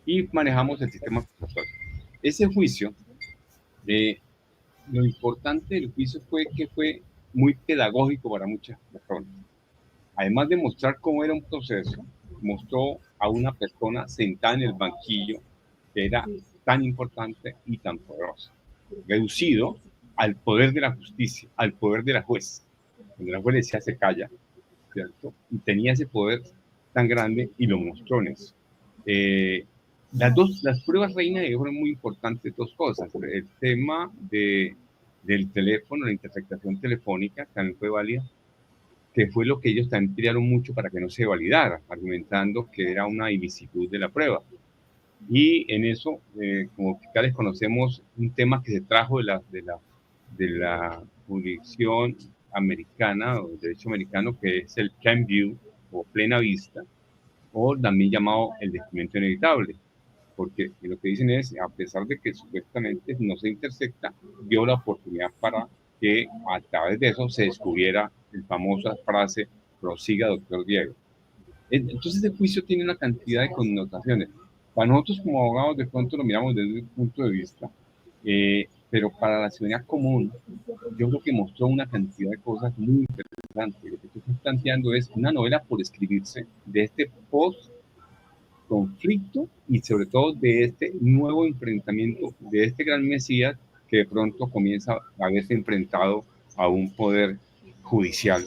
y manejamos el sistema acusatorio. Ese juicio, lo importante del juicio fue que fue muy pedagógico para muchas personas. Además de mostrar cómo era un proceso, mostró a una persona sentada en el banquillo que era tan importante y tan poderosa, reducido al poder de la justicia, al poder de la juez. Cuando la juez le decía se calla, ¿cierto? Y tenía ese poder tan grande y lo mostró en eso. Las pruebas reinas fueron muy importantes, dos cosas. El tema del teléfono, la interceptación telefónica, también fue válida, que fue lo que ellos también pidieron mucho para que no se validara, argumentando que era una ilicitud de la prueba. Y en eso, como fiscales, conocemos un tema que se trajo de la jurisdicción americana o el derecho americano, que es el plain view o plena vista, o también llamado el descubrimiento inevitable, porque lo que dicen es, a pesar de que supuestamente no se intersecta, dio la oportunidad para que a través de eso se descubriera la famosa frase prosiga, doctor Diego. Entonces el juicio tiene una cantidad de connotaciones. Para nosotros como abogados de pronto lo miramos desde un punto de vista, pero para la ciudadanía común, yo creo que mostró una cantidad de cosas muy interesantes. Lo que tú estás planteando es una novela por escribirse de este post-conflicto y sobre todo de este nuevo enfrentamiento, de este gran Mesías que de pronto comienza a verse enfrentado a un poder judicial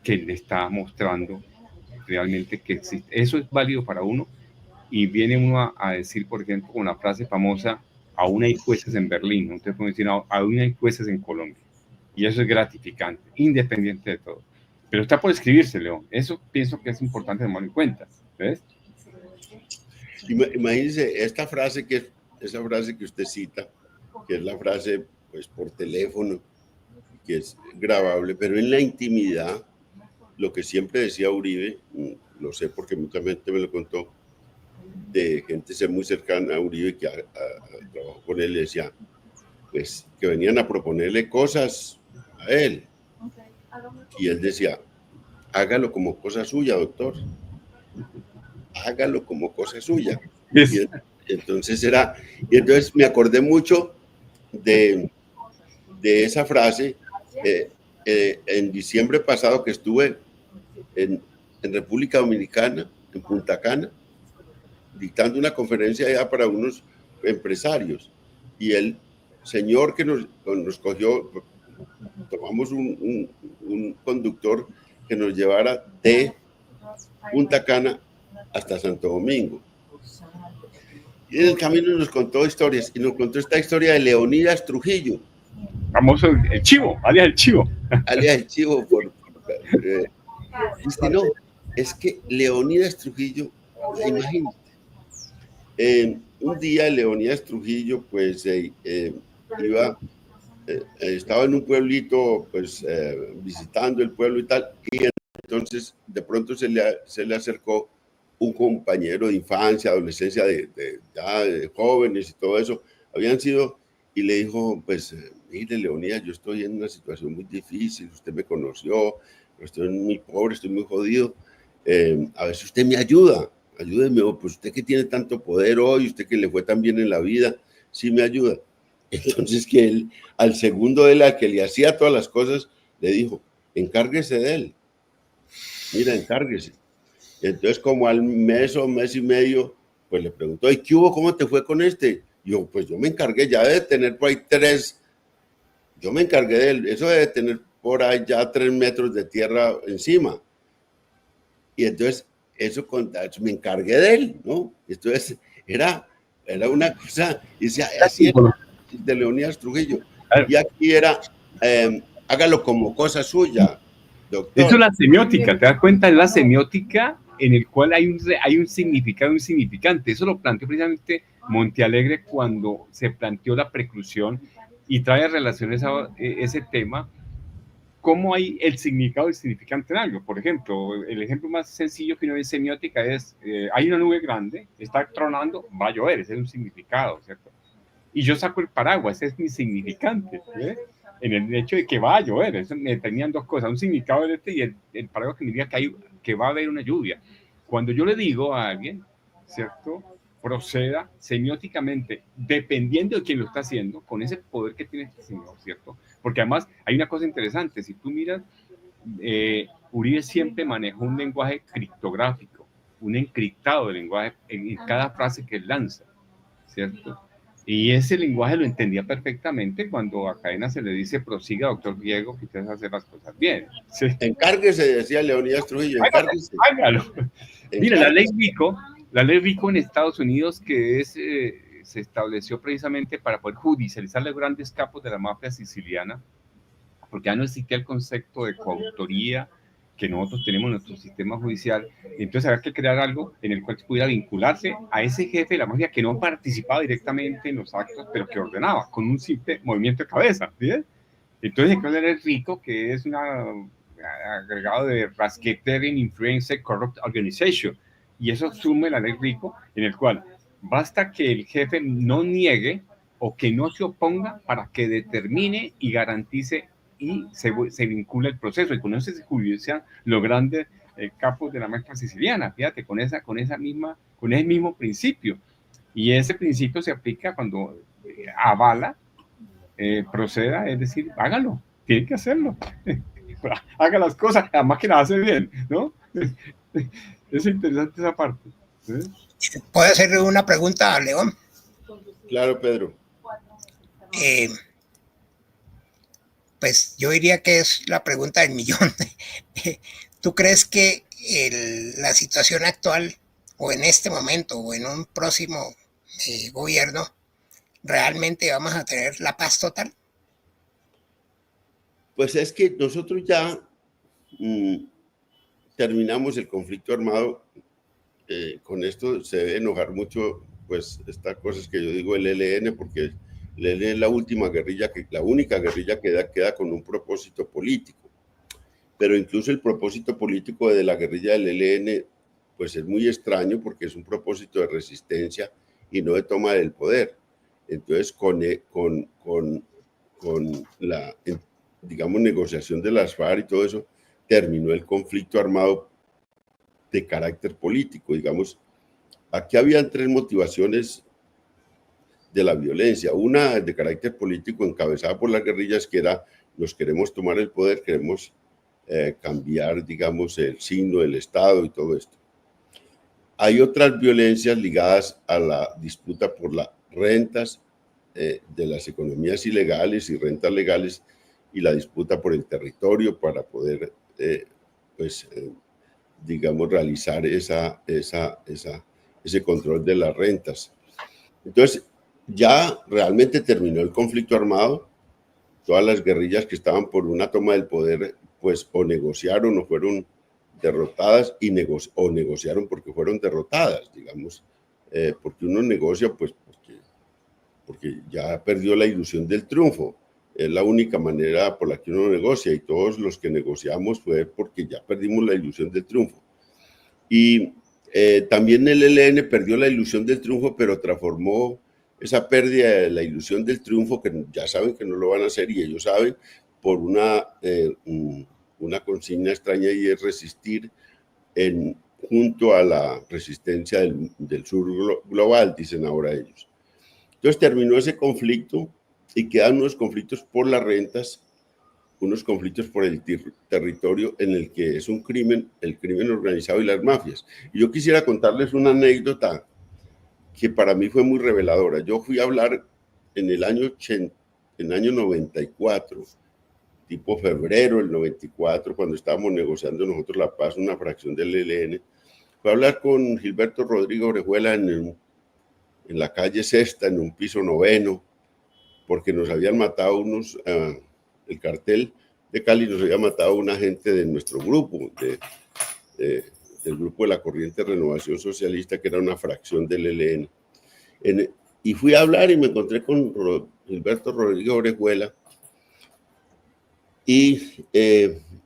que le está mostrando realmente que existe. Eso es válido para uno, y viene uno a decir, por ejemplo, con la frase famosa, aún hay jueces en Berlín, ¿no? Ustedes pueden decir, aún hay jueces en Colombia, y eso es gratificante, independiente de todo. Pero está por escribirse, León. Eso pienso que es importante tomarlo en cuenta, ¿ves? Imagínense esa frase que usted cita, que es la frase pues por teléfono, que es grabable, pero en la intimidad, lo que siempre decía Uribe, lo sé porque mucha gente me lo contó, de gente muy cercana a Uribe que trabajó con él, le decía, pues, que venían a proponerle cosas a él. Y él decía, hágalo como cosa suya, doctor. Hágalo como cosa suya. Y entonces me acordé mucho de esa frase en diciembre pasado que estuve en República Dominicana, en Punta Cana, dictando una conferencia allá para unos empresarios. Y el señor que nos cogió, tomamos un conductor que nos llevara de Punta Cana hasta Santo Domingo. Y en el camino nos contó historias, y nos contó esta historia de Leonidas Trujillo. Famoso el Chivo, alias el Chivo. Alias el Chivo, no, es que Leonidas Trujillo, imagínate, un día Leonidas Trujillo, pues, estaba en un pueblito, pues, visitando el pueblo y tal, y entonces de pronto se le acercó un compañero de infancia, adolescencia, de jóvenes y todo eso, habían sido, y le dijo, pues, mire, Leonidas, yo estoy en una situación muy difícil, usted me conoció, estoy muy pobre, estoy muy jodido, a ver si usted me ayuda, ayúdeme, pues usted que tiene tanto poder hoy, usted que le fue tan bien en la vida, sí me ayuda. Entonces que él, al segundo de él, al que le hacía todas las cosas, le dijo, encárguese de él, mira, encárguese. Entonces, como al mes o mes y medio, pues le preguntó, ¿y qué hubo? ¿Cómo te fue con este? Yo, pues yo me encargué ya de tener por ahí yo me encargué de él, eso de tener por ahí ya 3 metros de tierra encima. Y entonces, eso me encargué de él, ¿no? Entonces, era una cosa, y decía, así era de Leonidas Trujillo. Y aquí era, hágalo como cosa suya, doctor. Eso es la semiótica, ¿te das cuenta? Es la semiótica en el cual hay un significado, un significante. Eso lo planteó precisamente Montealegre cuando se planteó la preclusión y trae relaciones a ese tema, cómo hay el significado y el significante en algo. Por ejemplo, el ejemplo más sencillo que uno ve en semiótica es, hay una nube grande, está tronando, va a llover, ese es un significado, ¿cierto? Y yo saco el paraguas, ese es mi significante, ¿eh? En el hecho de que va a llover, eso me tenían dos cosas, un significado de y el paraguas que me diría que va a haber una lluvia. Cuando yo le digo a alguien, ¿cierto?, proceda semióticamente, dependiendo de quién lo está haciendo, con ese poder que tiene este señor, ¿cierto? Porque además hay una cosa interesante, si tú miras, Uribe siempre manejó un lenguaje criptográfico, un encriptado de lenguaje en cada frase que él lanza, ¿cierto? Y ese lenguaje lo entendía perfectamente cuando a Cadena se le dice, prosiga, doctor Diego, que usted hace las cosas bien. ¿Sí? Encárguese, decía Leonidas Trujillo, encárguese. Hágalo. Mira, la ley RICO en Estados Unidos, que se estableció precisamente para poder judicializar los grandes capos de la mafia siciliana, porque ya no existía el concepto de coautoría que nosotros tenemos en nuestro sistema judicial. Entonces había que crear algo en el cual se pudiera vincularse a ese jefe de la mafia que no participaba directamente en los actos, pero que ordenaba con un simple movimiento de cabeza, ¿sí? Entonces se creó el RICO, que es un agregado de Racketeering Influence Corrupt Organization, y eso asume la ley RICO, en el cual basta que el jefe no niegue o que no se oponga para que determine y garantice y se vincula el proceso, y con eso se judician los grandes capos de la mafia siciliana, fíjate, con ese mismo principio, y ese principio se aplica cuando avala, proceda, es decir, hágalo, tiene que hacerlo, haga las cosas, además que las hace bien, ¿no? Es interesante esa parte. ¿Puedo hacerle una pregunta a León? Claro, Pedro. Pues yo diría que es la pregunta del millón. ¿Tú crees que la situación actual, o en este momento, o en un próximo gobierno, realmente vamos a tener la paz total? Pues es que nosotros ya terminamos el conflicto armado. Con esto se debe enojar mucho, pues, estas cosas que yo digo, el ELN, porque el ELN es la última guerrilla, la única guerrilla que queda con un propósito político. Pero incluso el propósito político de la guerrilla del ELN, pues es muy extraño porque es un propósito de resistencia y no de toma del poder. Entonces, con la, digamos, negociación de las FARC y todo eso, terminó el conflicto armado de carácter político. Digamos, aquí habían tres motivaciones de la violencia. Una de carácter político encabezada por las guerrillas, que era: nos queremos tomar el poder, queremos cambiar, digamos, el signo del Estado y todo esto. Hay otras violencias ligadas a la disputa por las rentas de las economías ilegales y rentas legales, y la disputa por el territorio para poder, digamos, realizar ese control de las rentas. Entonces, ya realmente terminó el conflicto armado. Todas las guerrillas que estaban por una toma del poder, pues o negociaron o fueron derrotadas, o negociaron porque fueron derrotadas, digamos, porque uno negocia pues porque ya perdió la ilusión del triunfo. Es la única manera por la que uno negocia, y todos los que negociamos fue porque ya perdimos la ilusión del triunfo. Y también el ELN perdió la ilusión del triunfo, pero transformó esa pérdida de la ilusión del triunfo, que ya saben que no lo van a hacer, y ellos saben, por una consigna extraña, y es resistir junto a la resistencia del sur global, dicen ahora ellos. Entonces terminó ese conflicto y quedan unos conflictos por las rentas, unos conflictos por el territorio, en el que es un crimen, el crimen organizado y las mafias. Y yo quisiera contarles una anécdota que para mí fue muy reveladora. Yo fui a hablar en el año 94, tipo febrero del 94, cuando estábamos negociando nosotros la paz, una fracción del ELN. Fui a hablar con Gilberto Rodríguez Orejuela en la calle Sexta, en un piso 9º, porque nos habían matado unos, el cartel de Cali nos había matado una gente de nuestro grupo, del grupo de la Corriente Renovación Socialista, que era una fracción del ELN. Y fui a hablar y me encontré con Gilberto Rodríguez Orejuela, y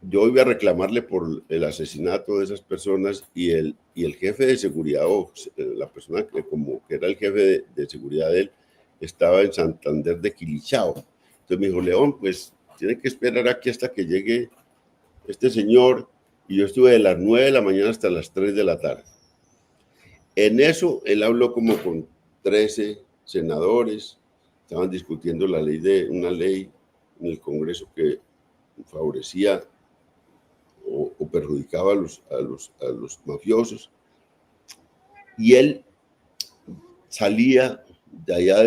yo iba a reclamarle por el asesinato de esas personas, y el jefe de seguridad, o la persona que era el jefe de seguridad de él, estaba en Santander de Quilichao. Entonces me dijo: León, pues tiene que esperar aquí hasta que llegue este señor. Y yo estuve de las 9 de la mañana hasta las 3 de la tarde. En eso él habló como con 13 senadores, estaban discutiendo una ley en el Congreso que favorecía o perjudicaba a los mafiosos, y él salía de allá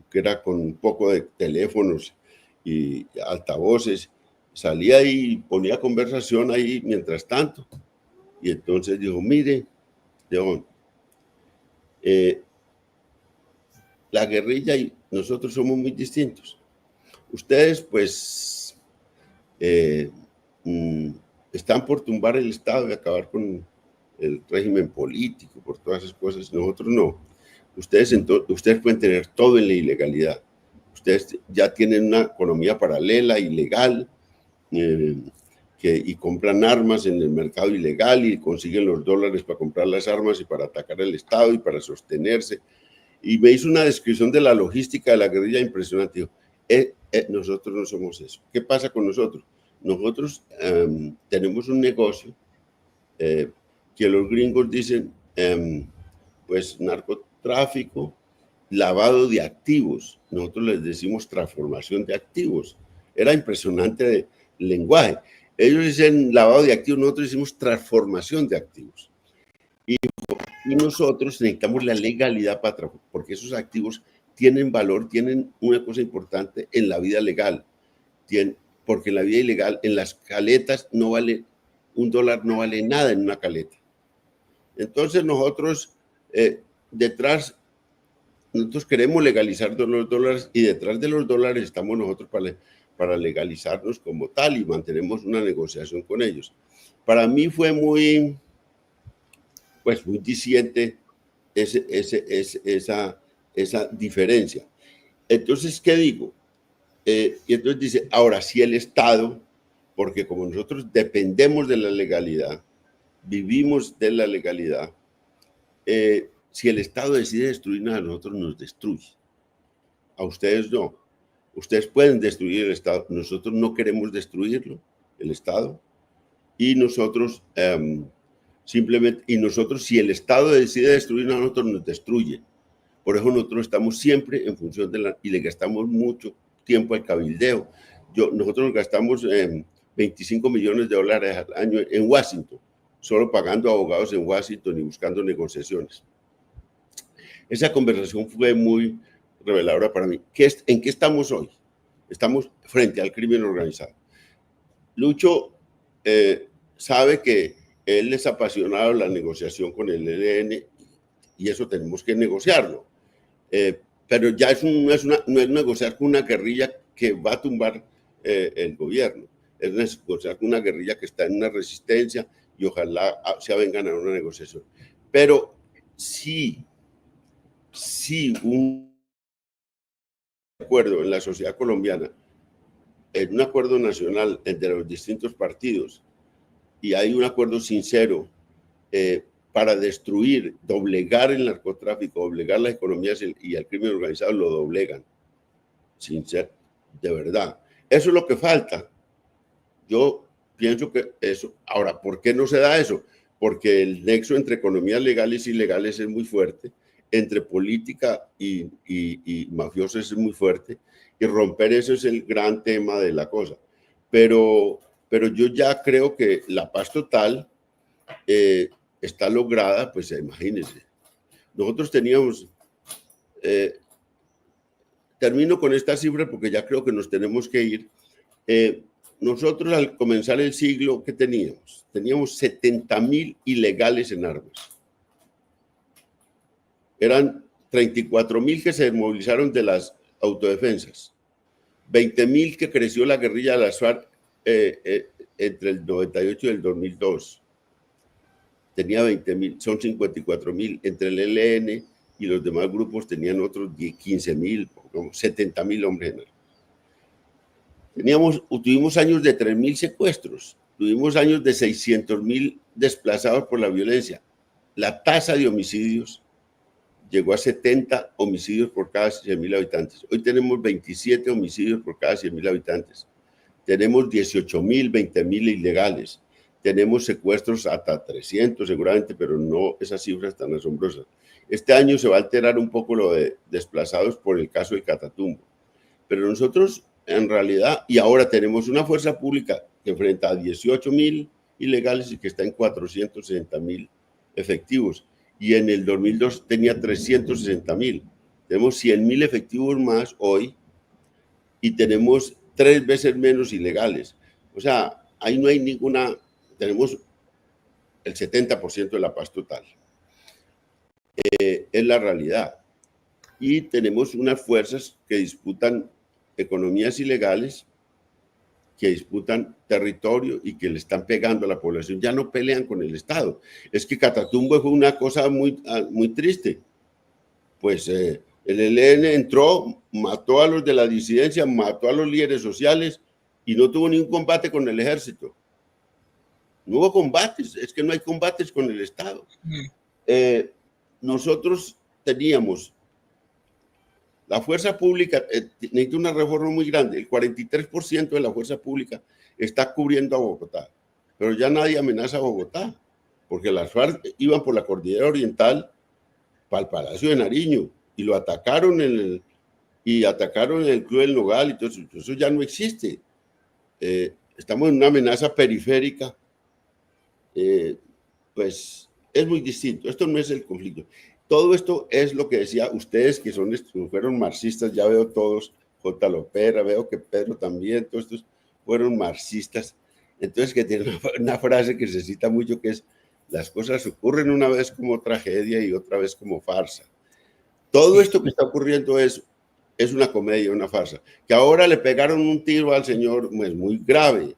que era con un poco de teléfonos y altavoces, salía y ponía conversación ahí mientras tanto. Y entonces dijo: mire, León, la guerrilla y nosotros somos muy distintos. Ustedes pues están por tumbar el Estado y acabar con el régimen político, por todas esas cosas. Nosotros no. Ustedes pueden tener todo en la ilegalidad. Ustedes ya tienen una economía paralela, ilegal, y compran armas en el mercado ilegal y consiguen los dólares para comprar las armas y para atacar al Estado y para sostenerse. Y me hizo una descripción de la logística de la guerrilla impresionante. Dijo: nosotros no somos eso. ¿Qué pasa con nosotros? Nosotros tenemos un negocio que los gringos dicen, pues, narcotráfico, lavado de activos. Nosotros les decimos transformación de activos. Era impresionante el lenguaje. Ellos dicen lavado de activos, nosotros decimos transformación de activos. Y nosotros necesitamos la legalidad porque esos activos tienen valor, tienen una cosa importante en la vida legal. Porque en la vida ilegal, en las caletas, no vale $1, no vale nada en una caleta. Entonces nosotros nosotros queremos legalizar los dólares, y detrás de los dólares estamos nosotros para legalizarnos como tal, y mantenemos una negociación con ellos. Para mí fue muy diciente esa diferencia. Entonces, ¿qué digo? Y entonces dice: ahora, si el Estado, porque como nosotros dependemos de la legalidad, vivimos de la legalidad. Si el Estado decide destruirnos, a nosotros nos destruye. A ustedes no. Ustedes pueden destruir el Estado. Nosotros no queremos destruirlo, el Estado. Y nosotros simplemente, si el Estado decide destruirnos, a nosotros nos destruye. Por eso nosotros estamos siempre en función y le gastamos mucho tiempo al cabildeo. Nosotros gastamos $25 millones al año en Washington, solo pagando abogados en Washington y buscando negociaciones. Esa conversación fue muy reveladora para mí. ¿En qué estamos hoy? Estamos frente al crimen organizado. Lucho sabe que él es apasionado de la negociación con el ELN y eso tenemos que negociarlo. Pero ya no es negociar con una guerrilla que va a tumbar el gobierno. Es negociar con una guerrilla que está en una resistencia y ojalá se avengan a una negociación. Pero sí un acuerdo en la sociedad colombiana, en un acuerdo nacional entre los distintos partidos, y hay un acuerdo sincero para destruir, doblegar el narcotráfico, doblegar las economías y el crimen organizado, lo doblegan, sincero, de verdad. Eso es lo que falta. Yo pienso que eso. Ahora, ¿por qué no se da eso? Porque el nexo entre economías legales y ilegales es muy fuerte, entre política y mafiosos es muy fuerte, y romper eso es el gran tema de la cosa. Pero yo ya creo que la paz total está lograda, pues imagínense. Nosotros teníamos, termino con esta cifra porque ya creo que nos tenemos que ir. Nosotros al comenzar el siglo, ¿qué teníamos? Teníamos 70,000 ilegales en armas. Eran 34,000 que se desmovilizaron de las autodefensas, 20,000 que creció la guerrilla de las FARC entre el 98 y el 2002. Tenía 20,000, son 54,000. Entre el ELN y los demás grupos tenían otros 15,000, 70,000 hombres en armas. Tuvimos años de 3,000 secuestros, tuvimos años de 600,000 desplazados por la violencia. La tasa de homicidios llegó a 70 homicidios por cada 100,000 habitantes. Hoy tenemos 27 homicidios por cada 100,000 habitantes. Tenemos 18,000, 20,000 ilegales. Tenemos secuestros hasta 300 seguramente, pero no esas cifras tan asombrosas. Este año se va a alterar un poco lo de desplazados por el caso de Catatumbo. Pero nosotros, en realidad, y ahora tenemos una fuerza pública que enfrenta a 18,000 ilegales y que está en 460,000 efectivos. Y en el 2002 tenía 360,000. Tenemos 100,000 efectivos más hoy y tenemos 3 veces menos ilegales. O sea, ahí no hay tenemos el 70% de la paz total. Es la realidad. Y tenemos unas fuerzas que disputan economías ilegales, que disputan territorio y que le están pegando a la población. Ya no pelean con el Estado. Es que Catatumbo fue una cosa muy triste. Pues el ELN entró, mató a los de la disidencia, mató a los líderes sociales y no tuvo ningún combate con el ejército. No hubo combates, es que no hay combates con el Estado. Nosotros teníamos la fuerza pública, necesita una reforma muy grande. El 43% de la fuerza pública está cubriendo a Bogotá, pero ya nadie amenaza a Bogotá, porque las FARC iban por la cordillera oriental para el Palacio de Nariño y lo atacaron en el Club del Nogal, y todo eso ya no existe. Estamos en una amenaza periférica, pues es muy distinto. Esto no es el conflicto. Todo esto es lo que decía ustedes, que fueron marxistas, ya veo todos, J. Lopera, veo que Pedro también, todos estos fueron marxistas. Entonces, que tiene una frase que se cita mucho, que es: las cosas ocurren una vez como tragedia y otra vez como farsa. Todo esto que está ocurriendo es una comedia, una farsa. Que ahora le pegaron un tiro al señor, es muy grave.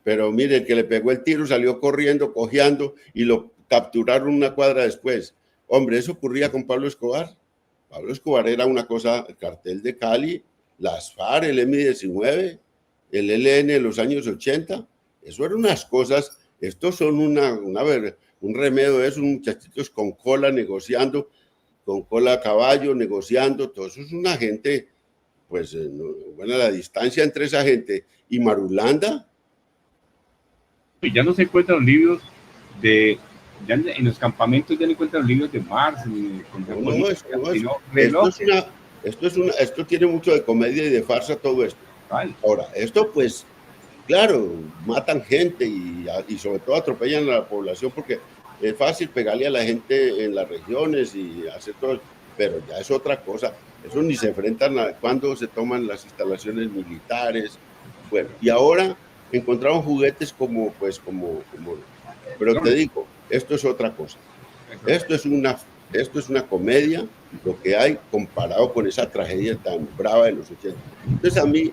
Pero mire, el que le pegó el tiro salió corriendo, cojeando, y lo capturaron una cuadra después. Hombre, eso ocurría con Pablo Escobar. Pablo Escobar era una cosa, el cartel de Cali, las FARC, el M-19, el ELN en los años 80. Eso eran unas cosas Estos son un remedio, es un muchachitos con cola negociando, con cola a caballo negociando, todo eso es una gente, pues, bueno, la distancia entre esa gente y Marulanda. Y ya no se encuentran los libros ya en los campamentos ya no encuentran los libros de Marx, ni esto tiene mucho de comedia y de farsa todo esto. Vale. Ahora, esto pues, claro, matan gente y sobre todo atropellan a la población porque es fácil pegarle a la gente en las regiones y hacer todo, pero ya es otra cosa. Eso ni se enfrentan cuando se toman las instalaciones militares. Bueno, y ahora encontramos juguetes como, pero te digo, esto es otra cosa. Esto es una comedia, lo que hay comparado con esa tragedia tan brava de los 80. Entonces a mí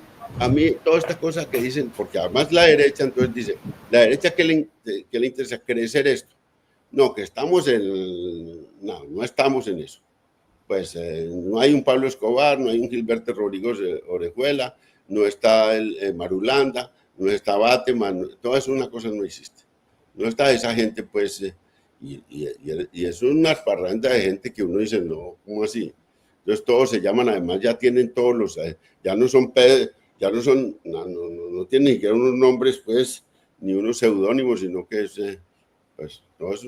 todas estas cosas que dicen, porque además la derecha, entonces dice, la derecha que le interesa crecer esto. No, que estamos no estamos en eso. Pues no hay un Pablo Escobar, no hay un Gilberto Rodríguez Orejuela, no está el Marulanda, no está Bateman, toda esa una cosa no existe. No está esa gente, pues, y es una parranda de gente que uno dice, no, ¿cómo así? Entonces todos se llaman, además ya tienen todos los, ya no son, no tienen ni siquiera unos nombres, pues, ni unos seudónimos, sino que es, pues, todos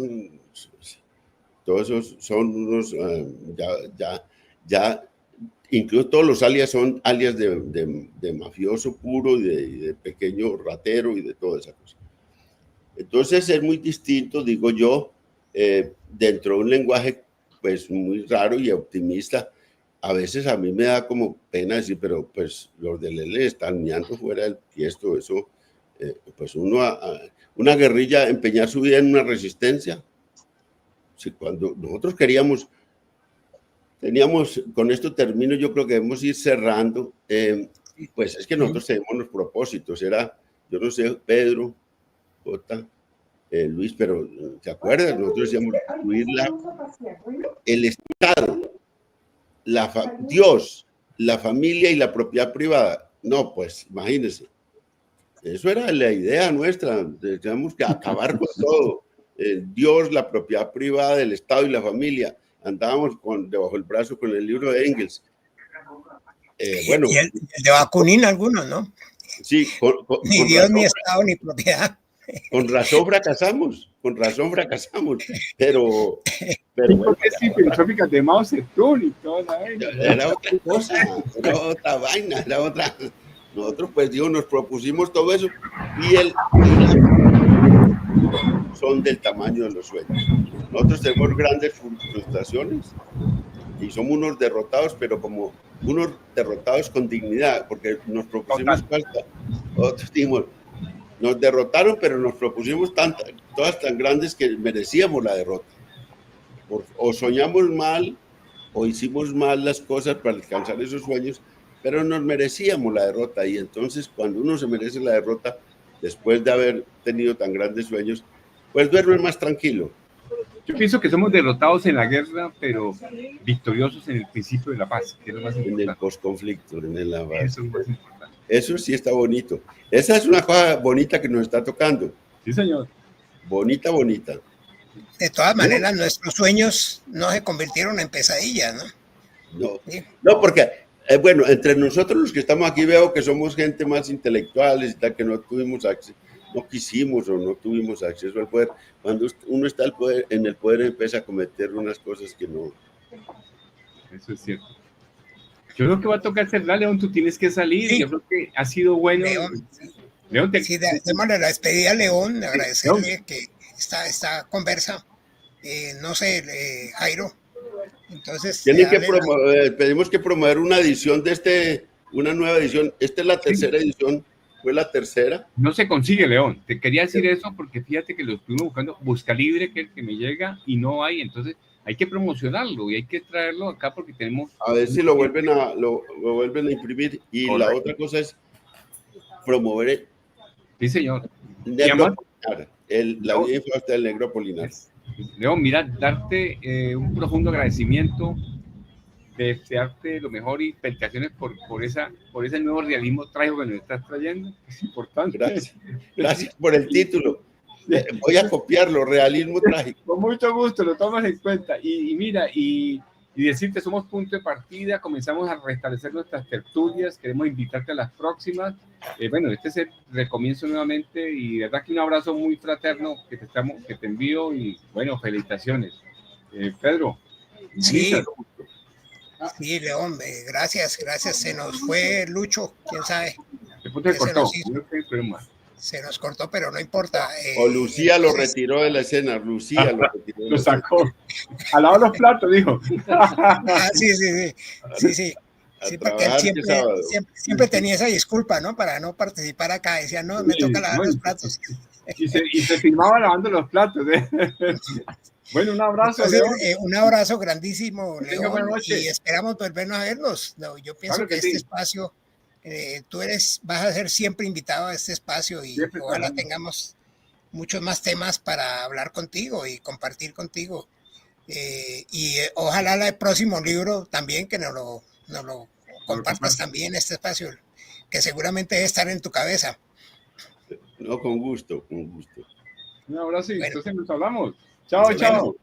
esos son unos, ya, incluso todos los alias son alias de mafioso puro y de pequeño ratero y de toda esa cosa. Entonces es muy distinto, digo yo, dentro de un lenguaje pues muy raro y optimista. A veces a mí me da como pena decir, pero pues los del ELN están meando fuera del tiesto, eso, pues una guerrilla, empeñar su vida en una resistencia. Si cuando nosotros teníamos, con esto termino, yo creo que debemos ir cerrando, pues es que nosotros tenemos los propósitos, yo no sé, Pedro, Jota, Luis, pero ¿se acuerdan? Nosotros decíamos incluir el Estado, Dios, la familia y la propiedad privada. No, pues imagínense, eso era la idea nuestra, teníamos que acabar con todo. Dios, la propiedad privada del Estado y la familia. Andábamos debajo del brazo con el libro de Engels. Bueno, y el de Bakunin algunos, ¿no? Sí, ni Dios, razón, ni Estado, ni propiedad. Con razón fracasamos, pero bueno, sí, filosóficas de Mao Zedong y todo, era otra cosa, era otra. Nosotros, pues, digo, nos propusimos todo eso y son del tamaño de los sueños. Nosotros tenemos grandes frustraciones y somos unos derrotados, pero como unos derrotados con dignidad, porque nos propusimos otros dijimos, nos derrotaron, pero nos propusimos todas tan grandes que merecíamos la derrota. O soñamos mal, o hicimos mal las cosas para alcanzar esos sueños, pero nos merecíamos la derrota. Y entonces, cuando uno se merece la derrota, después de haber tenido tan grandes sueños, pues duerme más tranquilo. Yo pienso que somos derrotados en la guerra, pero victoriosos en el principio de la paz, que es lo más importante. En el posconflicto, en la paz. Eso es más importante. Eso sí está bonito. Esa es una cosa bonita que nos está tocando. Sí, señor. Bonita. De todas maneras, nuestros sueños no se convirtieron en pesadillas, ¿no? No, porque, bueno, entre nosotros los que estamos aquí veo que somos gente más intelectuales y tal, que no tuvimos acceso, no quisimos o no tuvimos acceso al poder. Cuando uno está en el poder empieza a cometer unas cosas que no. Eso es cierto. Yo creo que va a tocar cerrar, León, tú tienes que salir. Sí. Yo creo que ha sido bueno. León, sí, démosle la despedida a León, agradecerle que esta conversa, no sé, Jairo. Entonces, pedimos que promover una edición una nueva edición. Esta es la tercera edición. ¿Fue la tercera? No se consigue, León. Te quería decir eso porque fíjate que lo estuvimos buscando, Buscalibre, que es el que me llega, y no hay. Entonces, hay que promocionarlo y hay que traerlo acá porque tenemos... A ver si lo vuelven a imprimir. Y correcto. La otra cosa es promover... Sí, señor. La audiencia hasta el Negro Apolinar. León, mira, darte un profundo agradecimiento, desearte lo mejor y felicitaciones por ese nuevo realismo trágico que nos estás trayendo. Es importante. Gracias por el título. Voy a copiarlo, realismo trágico. Con mucho gusto, lo tomas en cuenta. Y mira, y decirte, somos punto de partida, comenzamos a restablecer nuestras tertulias, queremos invitarte a las próximas. Bueno, este es el recomienzo nuevamente y de verdad que un abrazo muy fraterno que te envío y bueno, felicitaciones. Pedro. Sí, sí, León, gracias, se nos fue Lucho, quién sabe. Se nos cortó, pero no importa. O Lucía lo retiró de la escena, Lucía lo retiró. Lo sacó. Al lado de los platos, dijo. Sí, porque él siempre tenía esa disculpa, ¿no? Para no participar acá. Decía, no, me toca lavar los platos. Y se filmaba lavando los platos. Bueno, un abrazo. Entonces, un abrazo grandísimo, León, y esperamos volvernos a vernos. No, yo pienso que este espacio, vas a ser siempre invitado a este espacio y siempre ojalá tengamos muchos más temas para hablar contigo y compartir contigo. Y ojalá el próximo libro también que nos lo compartas también, este espacio, que seguramente debe estar en tu cabeza. No, con gusto, con gusto. Un abrazo y entonces nos hablamos. Chao, chao.